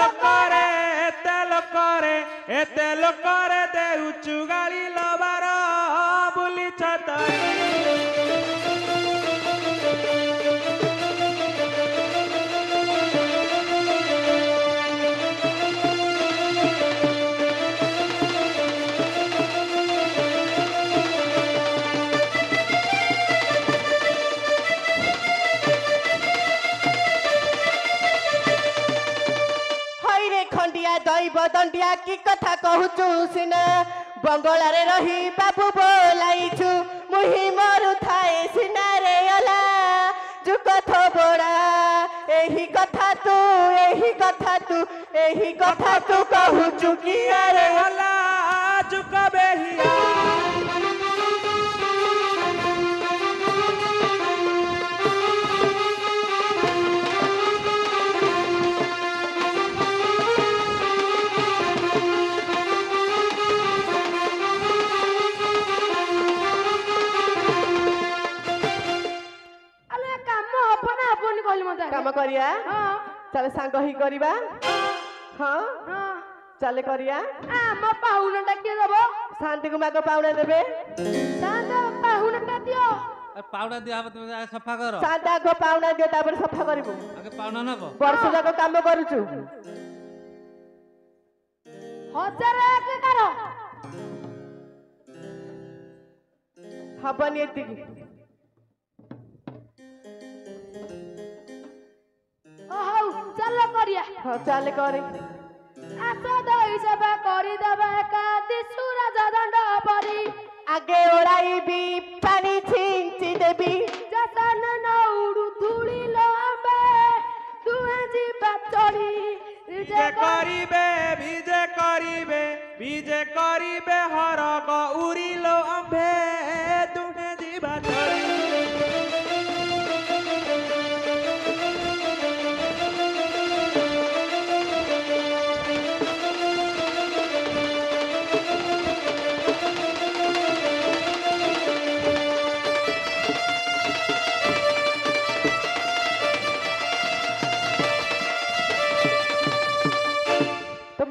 करे दे उचु गाली लबार पुली छतरी दैव दंडिया की कथा कहूचु सिना बंगला रे रही बाबू बोलाइछु मुही मरु थाए सिना रे अला जु कथा बड़ा एही कथा तू कहूचु किया रे अला जु कबेहिया काम करिया चल सांग ही करिबा हां चले करिया म पाहुना डाकिए देबो शांति को मागो पाहुना देबे शांत पाहुना टा दियो पाहुना दिया तुम सफा कर शांत आगो पाहुना दियो तापर सफा करिबो आगे पाहुना नबो वर्ष जाको काम करूछु 1001 करो ହବନି ଏତିକି। ହଉ ଚାଲ କରିବା। ହଁ ଚାଲେ କରେ। ଆସ ଦଇ ସେବା କରିଦେବା ଏକା ଦିଶୁରା ଦଣ୍ଡ ପରି। ଆଗେ ଓଳାଇବି ପାଣି ଛିଞ୍ଚି ଦେବି। ଯତନ ନଉଡୁ ଧୁଳିଲ ଆମ୍ବେ ଦୁହେଁ ଯିବା ଚଢି। ବିଜେ କରିବେ ବିଜେ କରିବେ ହରକ ଉରିଲୋ ଆମ୍ଭେ ଦୁହେଁ ଯିବା ଚଢି।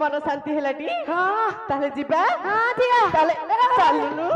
ମନ ଶାନ୍ତି ହେଲାଟି? ହଁ ତାହେଲେ ଯିବା। ହଁ ଯିବା। ତାହେଲେ ଚାଲୁନୁ।